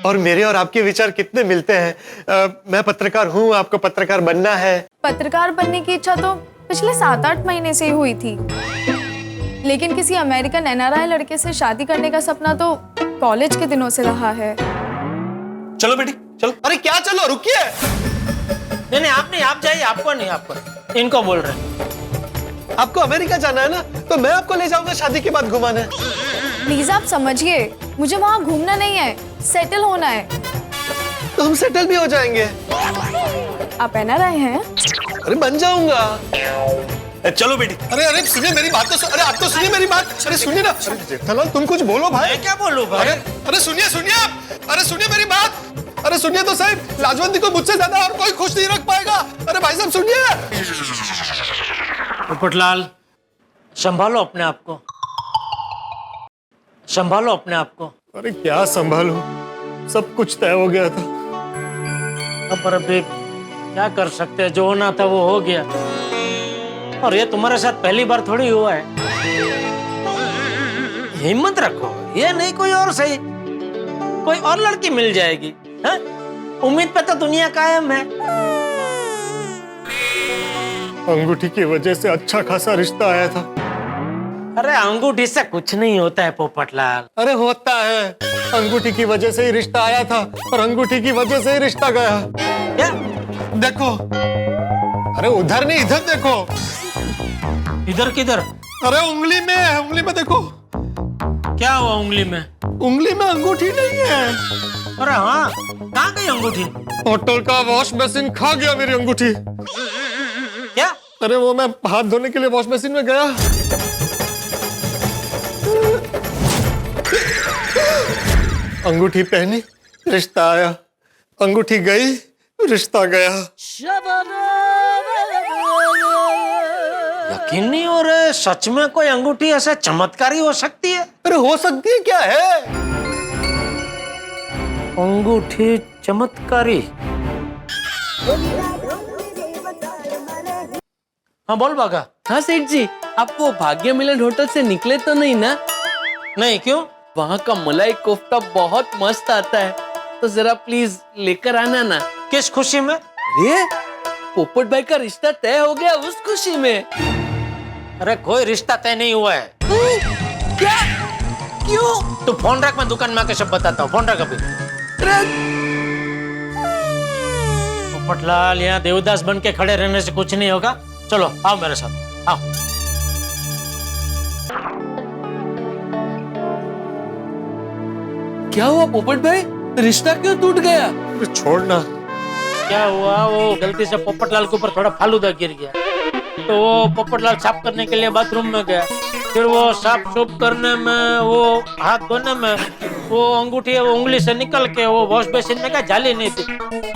और मेरे और आपके विचार कितने मिलते हैं। मैं पत्रकार हूँ, आपको पत्रकार बनना है। पत्रकार बनने की इच्छा तो पिछले 7-8 महीने से ही हुई थी, लेकिन किसी अमेरिकन NRI लड़के से शादी करने का सपना तो कॉलेज के दिनों से रहा है। चलो बेटी चलो। अरे क्या चलो, रुकिए। नहीं आप नहीं, आप जाइए। आपको नहीं, आपको इनको बोल रहे हैं। आपको अमेरिका जाना है ना, तो मैं आपको ले जाऊंगा शादी के बाद घुमाने। प्लीज आप समझिए, मुझे वहाँ घूमना नहीं है, सेटल होना है। तो हम सेटल भी हो जाएंगे। आप एनआरआई हैं? अरे बन जाऊंगा। चलो बेटी। अरे अरे सुनिए मेरी बात तो अरे आप तो सुनिए मेरी बात। अरे सुनिए ना। अरे जेठालाल तुम कुछ बोलो भाई। मैं क्या बोलूं भाई? अरे सुनिए सुनिए आप। अरे सुनिए मेरी बात। अरे सुनिए तो सही, लाजवंती को मुझसे ज्यादा और कोई खुश नहीं रख पाएगा। अरे भाई साहब सुनिए। पोपटलाल, संभालो अपने आप को, संभालो अपने आप को। अरे क्या संभालूं, सब कुछ तय हो गया था। अब अभी क्या कर सकते हैं, जो होना था वो हो गया। और ये तुम्हारे साथ पहली बार थोड़ी हुआ है। हिम्मत रखो, ये नहीं कोई और सही, कोई और लड़की मिल जाएगी। हाँ? उम्मीद पे तो दुनिया कायम है। अंगूठी की वजह से अच्छा खासा रिश्ता आया था। अरे अंगूठी से कुछ नहीं होता है पोपटलाल। अरे होता है, अंगूठी की वजह से ही रिश्ता आया था और अंगूठी की वजह से ही रिश्ता गया। क्या? देखो, अरे उधर नहीं इधर देखो। इधर किधर? अरे उंगली में है, उंगली में देखो। क्या हुआ उंगली में? उंगली में अंगूठी नहीं है। अरे हाँ, कहाँ गई अंगूठी? होटल का वॉश बेसिन खा गया मेरी अंगूठी। क्या? अरे वो मैं हाथ धोने के लिए वॉश बेसिन में गया, अंगूठी पहनी, रिश्ता आया। अंगूठी गई, रिश्ता गया। यकीन नहीं हो रहा है, सच में कोई अंगूठी ऐसा चमत्कारी हो सकती है? अरे हो सकती है, क्या है? अंगूठी चमत्कारी। हाँ बोल बागा। हाँ सेठ जी, आप वो भाग्य मिलन होटल से निकले तो नहीं ना? नहीं, क्यों? वहाँ का मलाई कोफ्ता बहुत मस्त आता है, तो जरा प्लीज लेकर आना ना। किस खुशी में? ये पोपट भाई का रिश्ता तय हो गया, उस खुशी में। अरे कोई रिश्ता तय नहीं हुआ है। क्या? क्यों? तू फोन रख, मैं दुकान में आके सब बताता हूँ। फोन रख अभी। पोपटलाल, यहाँ देवदास बन के खड़े रहने से कुछ नहीं होगा। चलो आओ मेरे साथ, आओ। क्या हुआ पोपट भाई, रिश्ता क्यों टूट गया? छोड़ना। क्या हुआ, वो गलती से पोपटलाल के ऊपर थोड़ा फालूदा गिर गया, तो वो पोपटलाल साफ करने के लिए बाथरूम में गया। फिर वो साफ सूफ करने में, वो हाथ धोने में, वो अंगूठी वो उंगली से निकल के वो वॉश बेसिन में क्या जाली नहीं थी,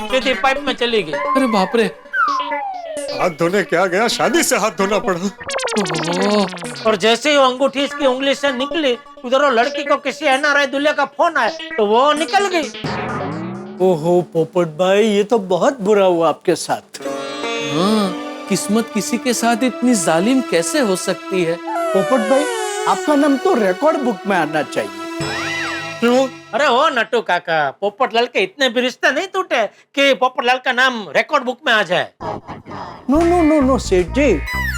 सीधी पाइप में चली गई। अरे बाप रे। हाथ धोने क्या गया, शादी से हाथ धोना पड़ा। और जैसे ही वो अंगूठी इसकी उंगली से निकली, उधर वो लड़की को किसी एनआरआई दूल्हे का फोन आया, तो वो निकल गई। ओहो पोपट भाई, ये तो बहुत बुरा हुआ आपके साथ। हाँ, किस्मत किसी के साथ इतनी जालिम कैसे हो सकती है? पोपट भाई, आपका नाम तो रिकॉर्ड बुक में आना चाहिए। क्यों? अरे ओ नट्टू काका, पोपटलाल के इतने भी रिश्ते नहीं टूटे कि पोपटलाल का नाम रिकॉर्ड बुक में आ जाए। नो नो नो नो सेठ जी,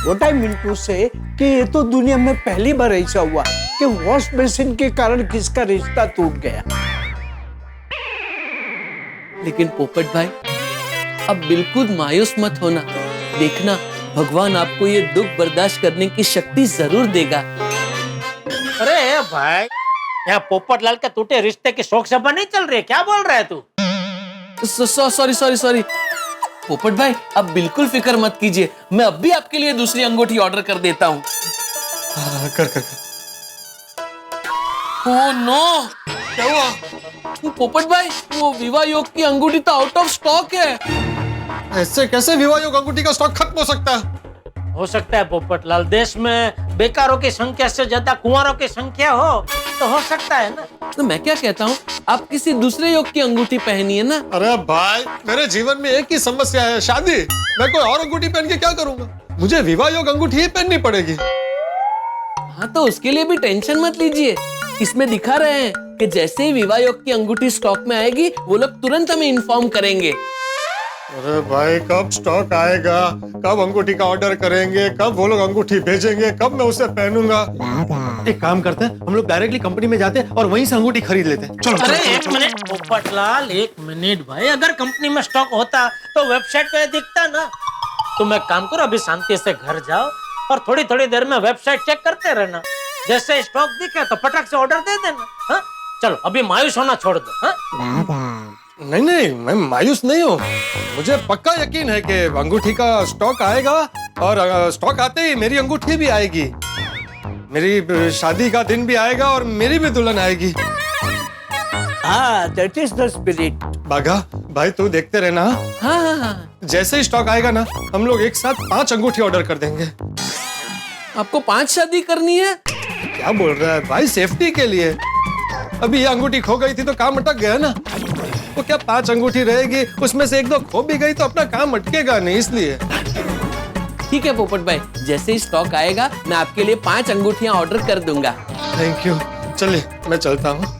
व्हाट आई मीन टू से कि ये तो दुनिया में पहली बार ऐसा हुआ कि वॉश बेसिन के कारण किसका रिश्ता टूट गया। लेकिन पोपट भाई, अब बिल्कुल मायूस मत होना। देखना, भगवान आपको ये दुख बर्दाश्त करने की शक्ति जरूर देगा। अरे भाई, यहाँ पोपटलाल के टूटे रिश्ते की शोक सभा नहीं चल रही है, क्या बोल रहा है तू? सॉरी पोपट भाई, अब बिल्कुल फिक्र मत कीजिए, मैं अब भी आपके लिए दूसरी अंगूठी ऑर्डर कर देता हूँ। कर। ओह नो, क्या हुआ? पोपट भाई, वो विवाह योग की अंगूठी तो आउट ऑफ स्टॉक है। ऐसे कैसे विवाह योग अंगूठी का स्टॉक खत्म हो सकता है? हो सकता है पोपटलाल, देश में बेकारों की संख्या से ज्यादा कुंवारों की संख्या हो सकता है ना। तो मैं क्या कहता हूँ, आप किसी दूसरे योग की अंगूठी पहनिए ना। अरे भाई, मेरे जीवन में एक ही समस्या है, शादी। मैं कोई और अंगूठी पहन के क्या करूंगा? मुझे विवाह योग अंगूठी ही पहननी पड़ेगी। हाँ, तो उसके लिए भी टेंशन मत लीजिए। इसमें दिखा रहे हैं कि जैसे ही विवाह योग की अंगूठी स्टॉक में आएगी, वो लोग तुरंत हमें इन्फॉर्म करेंगे। अरे भाई, कब स्टॉक आएगा, कब अंगूठी का ऑर्डर करेंगे, कब वो लोग अंगूठी भेजेंगे, कब मैं उसे पहनूंगा? एक काम करते हैं, हम लोग डायरेक्टली कंपनी में जाते हैं और वहीं से अंगूठी खरीद लेते हैं। चलो। अरे एक मिनट पोपटलाल, एक मिनट भाई, अगर कंपनी में स्टॉक होता तो वेबसाइट पे दिखता ना। तुम एक काम करो, अभी शांति से घर जाओ और थोड़ी थोड़ी देर में वेबसाइट चेक करते रहना। जैसे स्टॉक दिखे तो पटक से ऑर्डर दे देना। हाँ? चलो अभी मायूस होना छोड़ दो। हाँ? नहीं नहीं, मैं मायूस नहीं हूँ। मुझे पक्का यकीन है कि अंगूठी का स्टॉक आएगा और स्टॉक आते ही मेरी अंगूठी भी आएगी, मेरी शादी का दिन भी आएगा और मेरी भी दुल्हन आएगी। हाँ, that is the spirit। बाघा भाई तू देखते रहना। हाँ। जैसे ही स्टॉक आएगा ना, हम लोग एक साथ 5 अंगूठी ऑर्डर कर देंगे। आपको 5 शादी करनी है? क्या बोल रहा है भाई, सेफ्टी के लिए। अभी ये अंगूठी खो गई थी तो काम अटक गया ना, तो क्या 5 अंगूठी रहेगी, उसमें से 1-2 खो भी गई तो अपना काम अटकेगा नहीं, इसलिए। ठीक है पोपट भाई, जैसे ही स्टॉक आएगा मैं आपके लिए 5 अंगूठियां ऑर्डर कर दूंगा। Thank you. चलिए मैं चलता हूँ।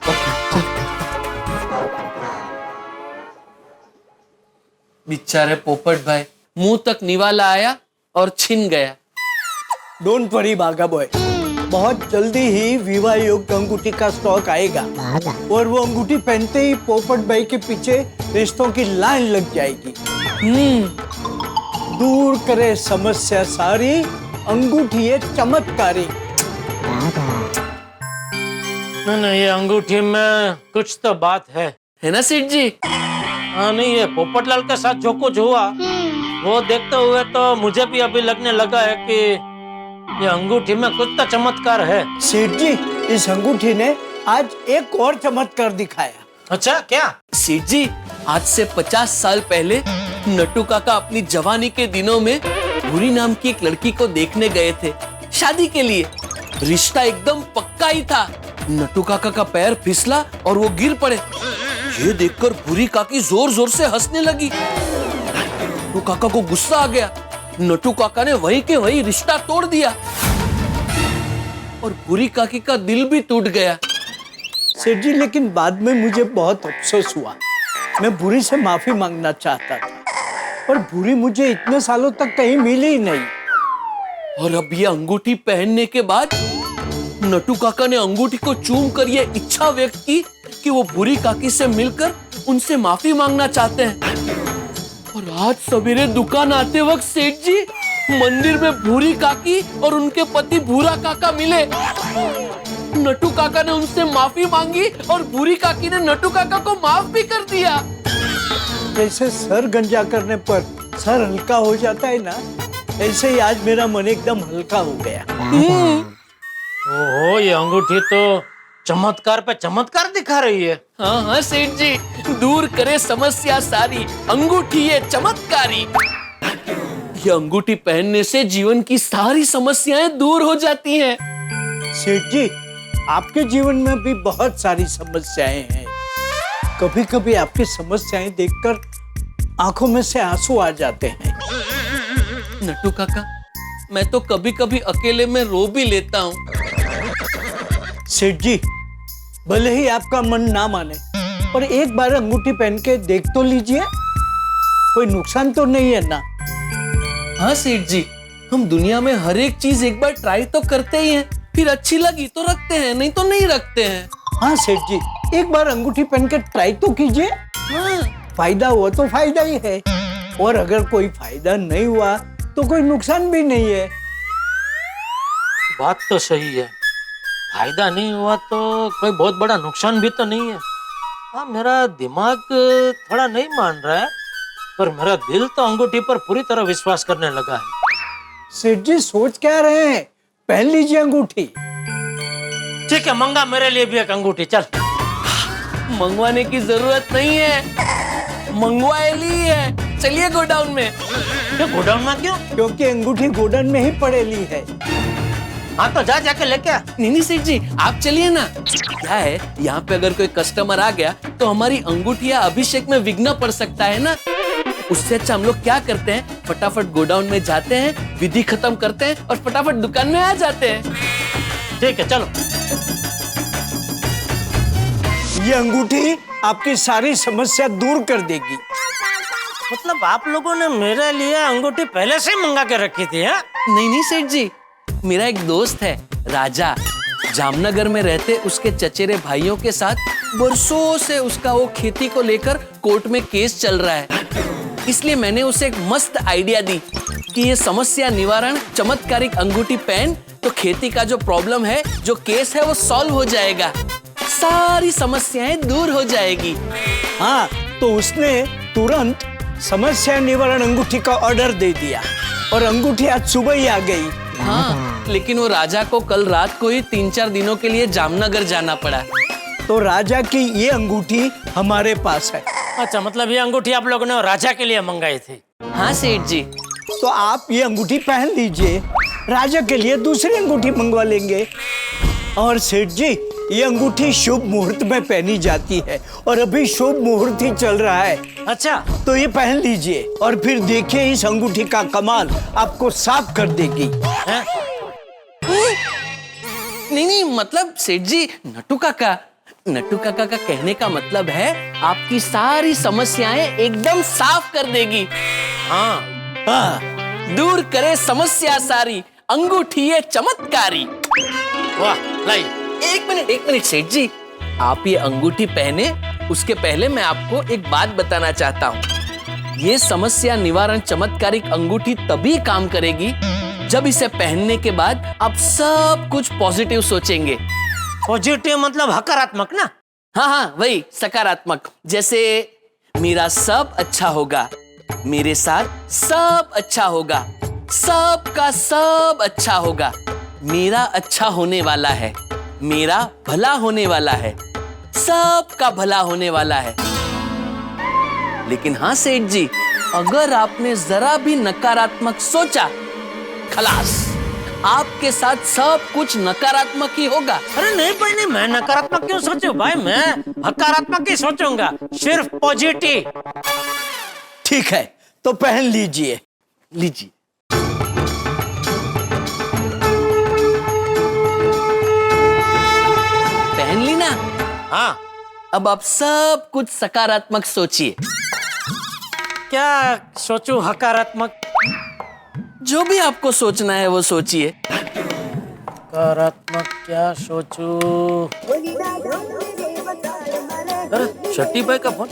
बेचारे पोपट भाई, मुंह तक निवाला आया और छिन गया। डोंट वरी बाघा बॉय, बहुत जल्दी ही विवाह योग्य अंगूठी का स्टॉक आएगा और वो अंगूठी पहनते ही पोपट भाई के पीछे रिश्तों की लाइन लग जाएगी। दूर करे समस्या सारी, अंगूठी है चमत्कारी। नहीं, ये अंगूठी में कुछ तो बात है ना सेठ जी? हाँ नहीं, ये पोपटलाल के साथ जो कुछ हुआ वो देखते हुए तो मुझे भी अभी लगने लगा है कि ये अंगूठी में कुछ तो चमत्कार है। सेठ जी, इस अंगूठी ने आज एक और चमत्कार दिखाया। अच्छा क्या? सेठ जी, आज से 50 साल पहले नट्टू काका अपनी जवानी के दिनों में भूरी नाम की एक लड़की को देखने गए थे शादी के लिए। रिश्ता एकदम पक्का ही था। नट्टू काका का पैर फिसला और वो गिर पड़े। ये देखकर भूरी काकी जोर जोर से हंसने लगी। नट्टू काका को गुस्सा आ गया। नट्टू काका ने वहीं के वहीं रिश्ता तोड़ दिया और भूरी काकी का दिल भी टूट गया। सेठ जी, लेकिन बाद में मुझे बहुत अफसोस हुआ। मैं भूरी से माफी मांगना चाहता था, पर भूरी मुझे इतने सालों तक कहीं मिली ही नहीं। और अब ये अंगूठी पहनने के बाद नट्टू काका ने अंगूठी को चूम कर ये इच्छा व्यक्त की कि वो भूरी काकी से मिलकर उनसे माफी मांगना चाहते हैं। और आज सवेरे दुकान आते वक्त सेठ जी मंदिर में भूरी काकी और उनके पति भूरा काका मिले। नट्टू काका ने उनसे माफी मांगी और भूरी काकी ने नट्टू काका को माफ भी कर दिया। जैसे सर गंजा करने पर सर हल्का हो जाता है ना, ऐसे ही आज मेरा मन एकदम हल्का हो गया। ओहो, ये अंगूठी तो चमत्कार पे चमत्कार दिखा रही है। हाँ हाँ सेठ जी, दूर करे समस्या सारी, अंगूठी है चमत्कारी। ये अंगूठी पहनने से जीवन की सारी समस्याएं दूर हो जाती हैं। सेठ जी, आपके जीवन में भी बहुत सारी समस्याएं हैं। कभी कभी आपकी समस्याएं देखकर आंखों में से आंसू आ जाते हैं। नट्टू काका, मैं तो कभी कभी अकेले में रो भी लेता हूँ। सेठ जी, भले ही आपका मन ना माने, पर एक बार अंगूठी पहन के देख तो लीजिए, कोई नुकसान तो नहीं है ना? हाँ सेठ जी, हम दुनिया में हर एक चीज एक बार ट्राई तो करते ही हैं, फिर अच्छी लगी तो रखते हैं, नहीं तो नहीं रखते हैं। हाँ सेठ जी, एक बार अंगूठी पहन के ट्राई तो कीजिए। हाँ। फायदा हुआ तो फायदा ही है, और अगर कोई फायदा नहीं हुआ तो कोई नुकसान भी नहीं है। बात तो सही है, फायदा नहीं हुआ तो कोई बहुत बड़ा नुकसान भी तो नहीं है। हाँ, मेरा दिमाग थोड़ा नहीं मान रहा है, पर मेरा दिल तो अंगूठी पर पूरी तरह विश्वास करने लगा है। सेठ जी, सोच क्या रहे हैं, पहन लीजिए अंगूठी। ठीक है, मंगा मेरे लिए भी एक अंगूठी। चल। मंगवाने की जरूरत नहीं है, मंगवाए ली है। चलिए गोडाउन में। क्यों गोडाउन में? क्यों? क्योंकि अंगूठी गोडाउन में ही पड़ेली है। हाँ तो जाके लेके आ। नहीं सेठ जी, आप चलिए ना। क्या है, यहाँ पे अगर कोई कस्टमर आ गया तो हमारी अंगूठी या अभिषेक में विघ्न पड़ सकता है ना। उससे अच्छा हम लोग क्या करते हैं, फटाफट गोडाउन में जाते हैं, विधि खत्म करते हैं और फटाफट दुकान में आ जाते हैं। ठीक है, चलो। ये अंगूठी आपकी सारी समस्या दूर कर देगी। मतलब आप लोगों ने मेरे लिए अंगूठी पहले से ही मंगा के रखी थी? है? नहीं सेठ जी, मेरा एक दोस्त है राजा, जामनगर में रहते उसके चचेरे भाइयों के साथ बरसों से उसका वो खेती को लेकर कोर्ट में केस चल रहा है। इसलिए मैंने उसे एक मस्त आइडिया दी कि ये समस्या निवारण चमत्कारिक अंगूठी पहन तो खेती का जो प्रॉब्लम है, जो केस है, वो सॉल्व हो जाएगा, सारी समस्याएं दूर हो जाएगी। हाँ, तो उसने तुरंत समस्या निवारण अंगूठी का ऑर्डर दे दिया और अंगूठी आज सुबह ही आ गई। हाँ, लेकिन वो राजा को कल रात को ही 3-4 दिनों के लिए जामनगर जाना पड़ा। तो राजा की ये अंगूठी हमारे पास है। अच्छा, मतलब ये अंगूठी आप लोगों ने राजा के लिए मंगाई थी? हाँ सेठ जी। तो आप ये अंगूठी पहन लीजिए, राजा के लिए दूसरी अंगूठी मंगवा लेंगे। और सेठ जी, ये अंगूठी शुभ मुहूर्त में पहनी जाती है और अभी शुभ मुहूर्त ही चल रहा है। अच्छा, तो ये पहन लीजिए और फिर देखिए इस अंगूठी का कमाल आपको साफ कर देगी। नहीं, मतलब सेठ जी, नट्टू काका का कहने का मतलब है आपकी सारी समस्याएं एकदम साफ कर देगी। हाँ, दूर करे समस्या सारी, अंगूठी ये चमत्कारी। वाह, लाई। एक मिनट सेठ जी, आप ये अंगूठी पहने उसके पहले मैं आपको एक बात बताना चाहता हूँ। ये समस्या निवारण चमत्कारिक अंगूठी तभी काम करेगी जब इसे पहनने के बाद आप सब कुछ पॉजिटिव सोचेंगे। पॉजिटिव मतलब सकारात्मक ना? हाँ, वही सकारात्मक। जैसे मेरा सब अच्छा होगा, मेरे साथ सब अच्छा होगा, सबका सब अच्छा होगा, मेरा अच्छा होने वाला है, मेरा भला होने वाला है, सबका भला होने वाला है। लेकिन हाँ सेठ जी, अगर आपने जरा भी नकारात्मक सोचा, खलास, आपके साथ सब कुछ नकारात्मक ही होगा। अरे नहीं, मैं नकारात्मक क्यों सोचूं भाई, मैं सकारात्मक ही सोचूंगा, सिर्फ पॉजिटिव। ठीक है, तो पहन लीजिए। पहन ली ना? हाँ। अब आप सब कुछ सकारात्मक सोचिए। क्या सोचूं सकारात्मक? जो भी आपको सोचना है वो सोचिए। सकारात्मक क्या सोचूं? अरे शेट्टी भाई का फोन।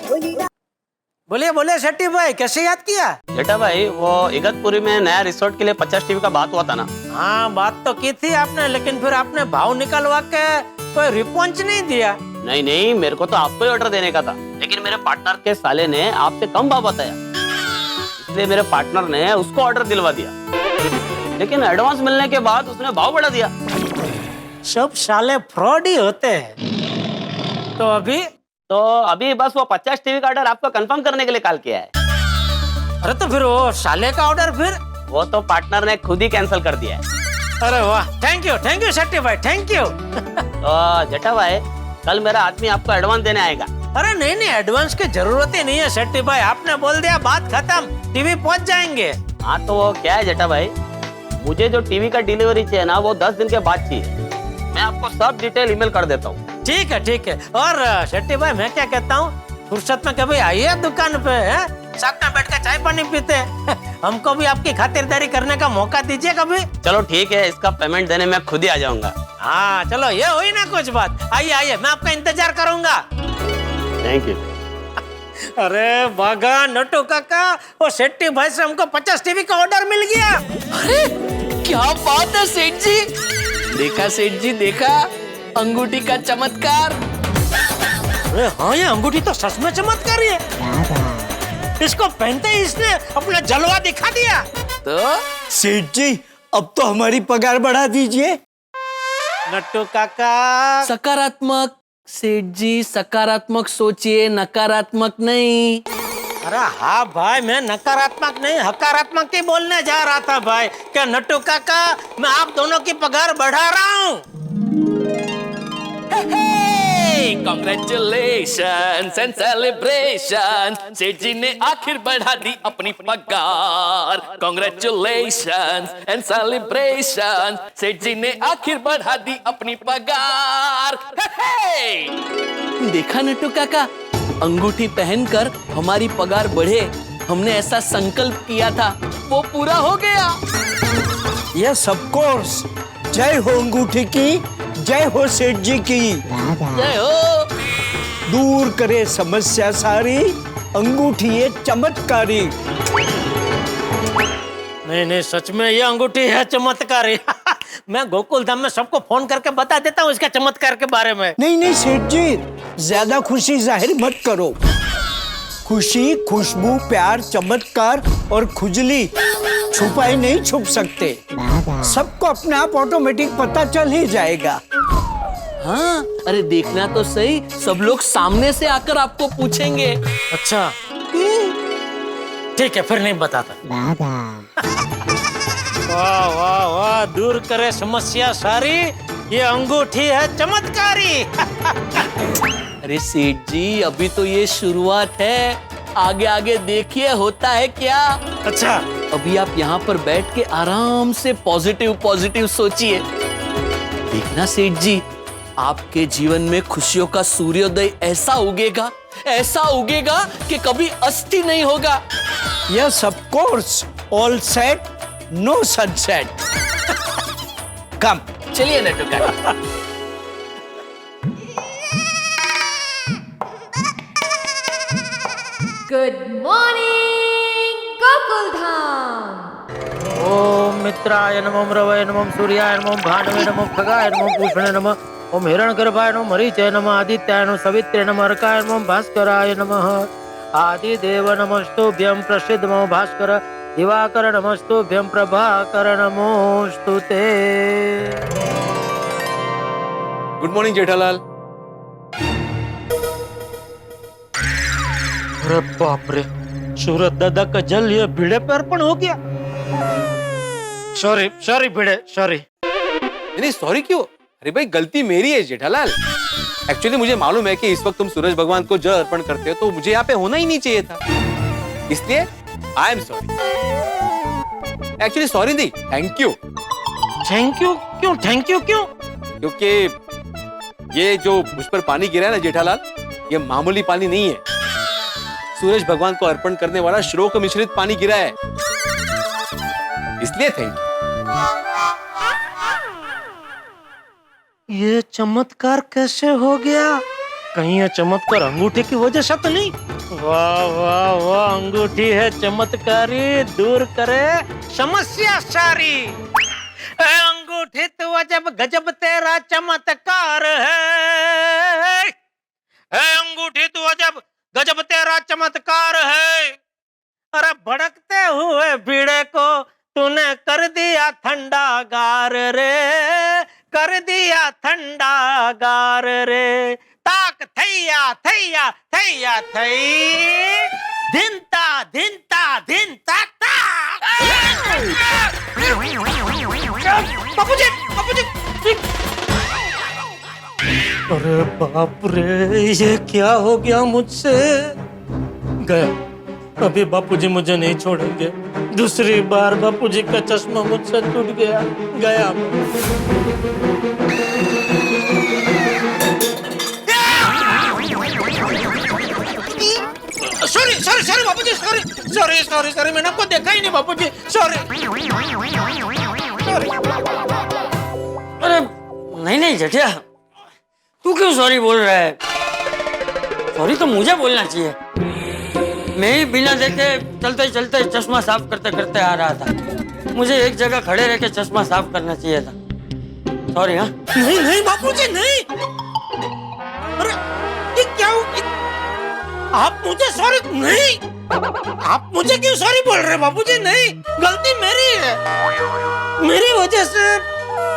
बोलिए शेट्टी भाई, कैसे याद किया? जेठा भाई, वो इगतपुरी में नया रिसोर्ट के लिए 50 टीवी का बात हुआ था ना? हाँ, बात तो की थी आपने, लेकिन फिर आपने भाव निकलवा के कोई रिस्पॉन्स नहीं दिया। नहीं, मेरे को तो आपको ही ऑर्डर देने का था, लेकिन मेरे पार्टनर के साले ने आपसे कम भाव बताया, इसलिए मेरे पार्टनर ने उसको ऑर्डर दिलवा दिया, लेकिन एडवांस मिलने के बाद उसने भाव बढ़ा दिया। सब साले फ्रॉड ही होते हैं। तो अभी बस वो 50 टीवी का ऑर्डर आपको कंफर्म करने के लिए कॉल किया है। अरे तो फिर वो साले का ऑर्डर फिर? वो तो पार्टनर ने खुद ही कैंसिल कर दिया है। अरे वाह, थैंक यू शेट्टी भाई, थैंक यू। तो जेठा भाई, कल मेरा आदमी आपको एडवांस देने आएगा। अरे नहीं, एडवांस की जरूरत ही नहीं है शेट्टी भाई, आपने बोल दिया, बात खत्म, टीवी पहुंच जाएंगे। हाँ, तो वो क्या है जेठा भाई, मुझे जो टीवी का डिलीवरी चाहिए ना, वो 10 दिन के बाद चाहिए। मैं आपको सब डिटेल ईमेल कर देता हूँ। ठीक है। और शेट्टी भाई, मैं क्या कहता हूँ, फुर्सत में कभी आइए दुकान पे, साथ में बैठ कर चाय पानी पीते हमको भी आपकी खातिरदारी करने का मौका दीजिए कभी। चलो ठीक है, इसका पेमेंट देने मैं खुद ही आ जाऊंगा। हाँ चलो, ये हुई ना कुछ बात। आइए, मैं आपका इंतजार करूंगा। Thank you. अरे बागा नट्टू काका, वो शेट्टी भाई से हमको 50 टीवी का ऑर्डर मिल गया। अरे क्या बात है सेठ जी, देखा सेठ जी, देखा अंगूठी का चमत्कार। अरे हाँ, ये अंगूठी तो सच में चमत्कारी है। इसको पहनते ही इसने अपना जलवा दिखा दिया। तो सेठ जी, अब तो हमारी पगार बढ़ा दीजिए। नट्टू काका, सकारात्मक सेठ जी, सकारात्मक सोचिए, नकारात्मक नहीं। अरे हाँ भाई, मैं नकारात्मक नहीं सकारात्मक ही बोलने जा रहा था भाई। क्या नट्टू काका, मैं आप दोनों की पगार बढ़ा रहा हूँ। Congratulations and celebration, सेठ जी ने आखिर बढ़ा दी अपनी पगार। Congratulations and celebration, सेठ जी ने आखिर बढ़ा दी अपनी पगार। देखा नट्टू काका, अंगूठी पहनकर हमारी पगार बढ़े, हमने ऐसा संकल्प किया था, वो पूरा हो गया। Yes of course. जय हो अंगूठी की, जय हो सेठ जी की, जय हो। दूर करे समस्या सारी, अंगूठी ये चमत्कारी। नहीं, सच में ये अंगूठी है चमत्कारी। मैं गोकुल धाम में सबको फोन करके बता देता हूँ इसका चमत्कार के बारे में। नहीं नहीं सेठ जी, ज्यादा खुशी जाहिर मत करो। खुशी, खुशबू, प्यार, चमत्कार और खुजली छुपाए नहीं छुप सकते। सबको अपने आप ऑटोमेटिक पता चल ही जाएगा। हाँ, अरे देखना तो सही, सब लोग सामने से आकर आपको पूछेंगे। अच्छा ठीक है, फिर नहीं बताता। वाह वाह वाह, दूर करे समस्या सारी, ये अंगूठी है चमत्कारी। अरे सेठ जी, अभी तो ये शुरुआत है, आगे आगे देखिए होता है क्या। अच्छा, अभी आप यहाँ पर बैठ के आराम से पॉजिटिव पॉजिटिव सोचिए। देखना सेठ जी, आपके जीवन में खुशियों का सूर्योदय ऐसा उगेगा कि कभी अस्त नहीं होगा। Yes of course, all set no sunset. Come चलिए नटू का। Good morning Gokul Dham. ओम मित्राय नमः, रवये नमः, सूर्याय नमः, भानवे नमः, खगाय नमः, पूषणे नमः, ओम हिरण्यगर्भाय नमः, मरीचाय नमः, आदित्याय नमः, सवित्रे नमः, अर्काय नमः, भास्कराय नमः। आदिदेव नमस्तुभ्यं, प्रसिद्ध नमो भास्कर, दिवाकर नमस्तुभ्यं, प्रभाकर नमोस्तुते। Good morning Jethalal. अरे बाप रे, सूरत दादा का जल ये भिड़े पे अर्पण हो गया। सॉरी सॉरी भिड़े, सॉरी। नहीं सॉरी क्यों? अरे भाई गलती मेरी है जेठालाल। एक्चुअली मुझे मालूम है कि इस वक्त तुम सूरज भगवान को जल अर्पण करते हो, तो मुझे यहाँ पे होना ही नहीं चाहिए था, इसलिए I am sorry. Actually sorry नहीं, थैंक यू। थैंक यू क्यों? थैंक यू क्यों? क्योंकि ये जो मुझ पर पानी गिरा है ना जेठालाल, ये मामूली पानी नहीं है। सूरज भगवान को अर्पण करने वाला श्लोक मिश्रित पानी गिरा है, इसलिए थैंक यू। ये चमत्कार कैसे हो गया? कहीं ये चमत्कार अंगूठी की वजह से तो नहीं? वाह वाह वाह, अंगूठी है चमत्कारी, दूर करे समस्या सारी। अंगूठी तो अजब गजब तेरा चमत्कार है। अंगूठी तो अजब गजब तेरा चमत्कार है। अरे भड़कते हुए भीड़े को तूने कर दिया ठंडा गार रे, कर दिया ठंडा गार रे। ताक थैया थैया थैया थई, धिनता धिनता धिनता ताक। बापूजी, बापूजी। अरे बाप रे, ये क्या हो गया मुझसे? गया, अभी बापूजी मुझे नहीं छोड़ेंगे। दूसरी बार बापूजी का चश्मा मुझसे टूट गया, गया। सॉरी सॉरी सॉरी बापूजी, सॉरी सॉरी सॉरी सॉरी, मैंने आपको देखा ही नहीं बापूजी, सॉरी। अरे नहीं नहीं जटिया, तू क्यों सॉरी बोल रहा है? सॉरी तो मुझे बोलना चाहिए। मैं ही बिना देखे चलते चलते चश्मा साफ करते करते आ रहा था। मुझे एक जगह खड़े रह के चश्मा साफ करना चाहिए था। सॉरी। हाँ नहीं नहीं बापूजी नहीं। अरे ये क्या हो? आप मुझे सॉरी नहीं, आप मुझे क्यों सॉरी बोल रहे हैं बापूजी? नहीं, गलती मेरी है, मेरी वजह से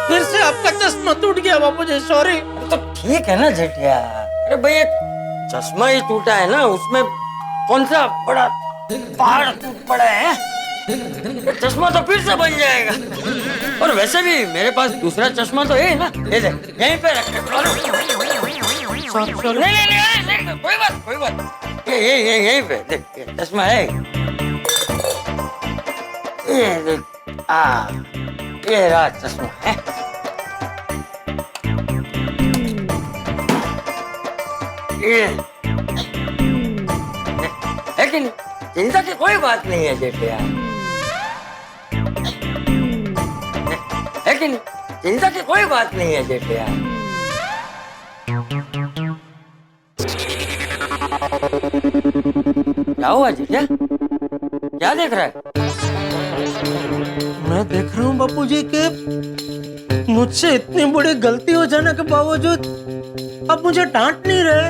फिर से आपका चश्मा टूट गया बापूजी, सॉरी। तो ठीक है ना जटिया। अरे भैया चश्मा ही टूटा है ना, उसमें कौन सा बड़ा पहाड़ टूट पड़ा है? चश्मा तो फिर से बन जाएगा। और वैसे भी मेरे पास दूसरा चश्मा तो है ना, ये देख यहीं पे रख। नहीं, कोई बात, ये यहीं पे देख, चश्मा है ये देख। ये रहा चश्मा है। लेकिन चिंता की कोई बात नहीं है जेठिया। लेकिन चिंता की कोई बात नहीं है जेठिया। क्या हुआ जेठिया? क्या देख रहा है? मैं देख रहा हूँ बापूजी के मुझसे इतनी बड़ी गलती हो जाने के बावजूद आप मुझे डांट नहीं रहे,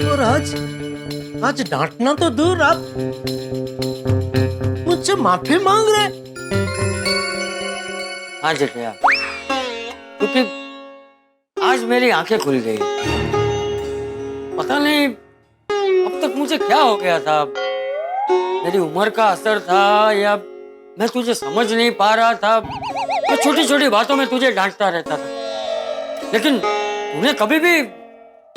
और आज डांटना तो दूर, आप मुझसे माफी मांग रहे। हाँ जेठिया, क्योंकि आज मेरी आंखें खुल गई। पता नहीं अब तक मुझे क्या हो गया था, मेरी उम्र का असर था या मैं तुझे समझ नहीं पा रहा था। मैं छोटी छोटी बातों में तुझे डांटता रहता था, लेकिन तूने कभी भी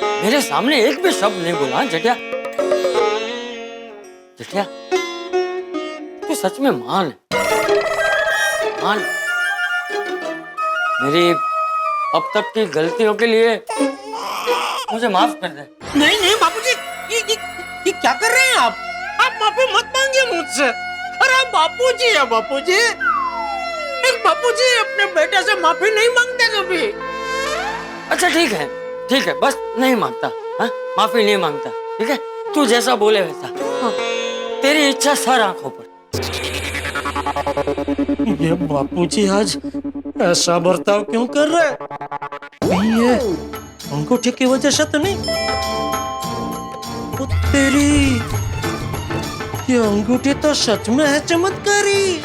मेरे सामने एक भी शब्द नहीं बोला। जेठिया, जेठिया तू सच में मान मेरी अब तक की गलतियों के लिए मुझे माफ कर दे। नहीं नहीं बापूजी, ये क्या कर रहे हैं आप माफी मत मांगिए मुझसे। अरे आप बापूजी है, बापूजी। एक बापूजी अपने बेटे से माफी नहीं मांगते कभी। अच्छा ठीक है, बस नहीं मांगता, हाँ? माफी नहीं मांगता, ठीक है? तू जैसा बोले वैसा, तेरी इच्छा सर आंखों पर। ये बापूजी आज ऐसा बर्ताव क्यों कर रहे हैं? कहीं ये अंगूठी की वजह से तो नहीं? तेरी ये अंगूठी तो सच में है चमत्कारी।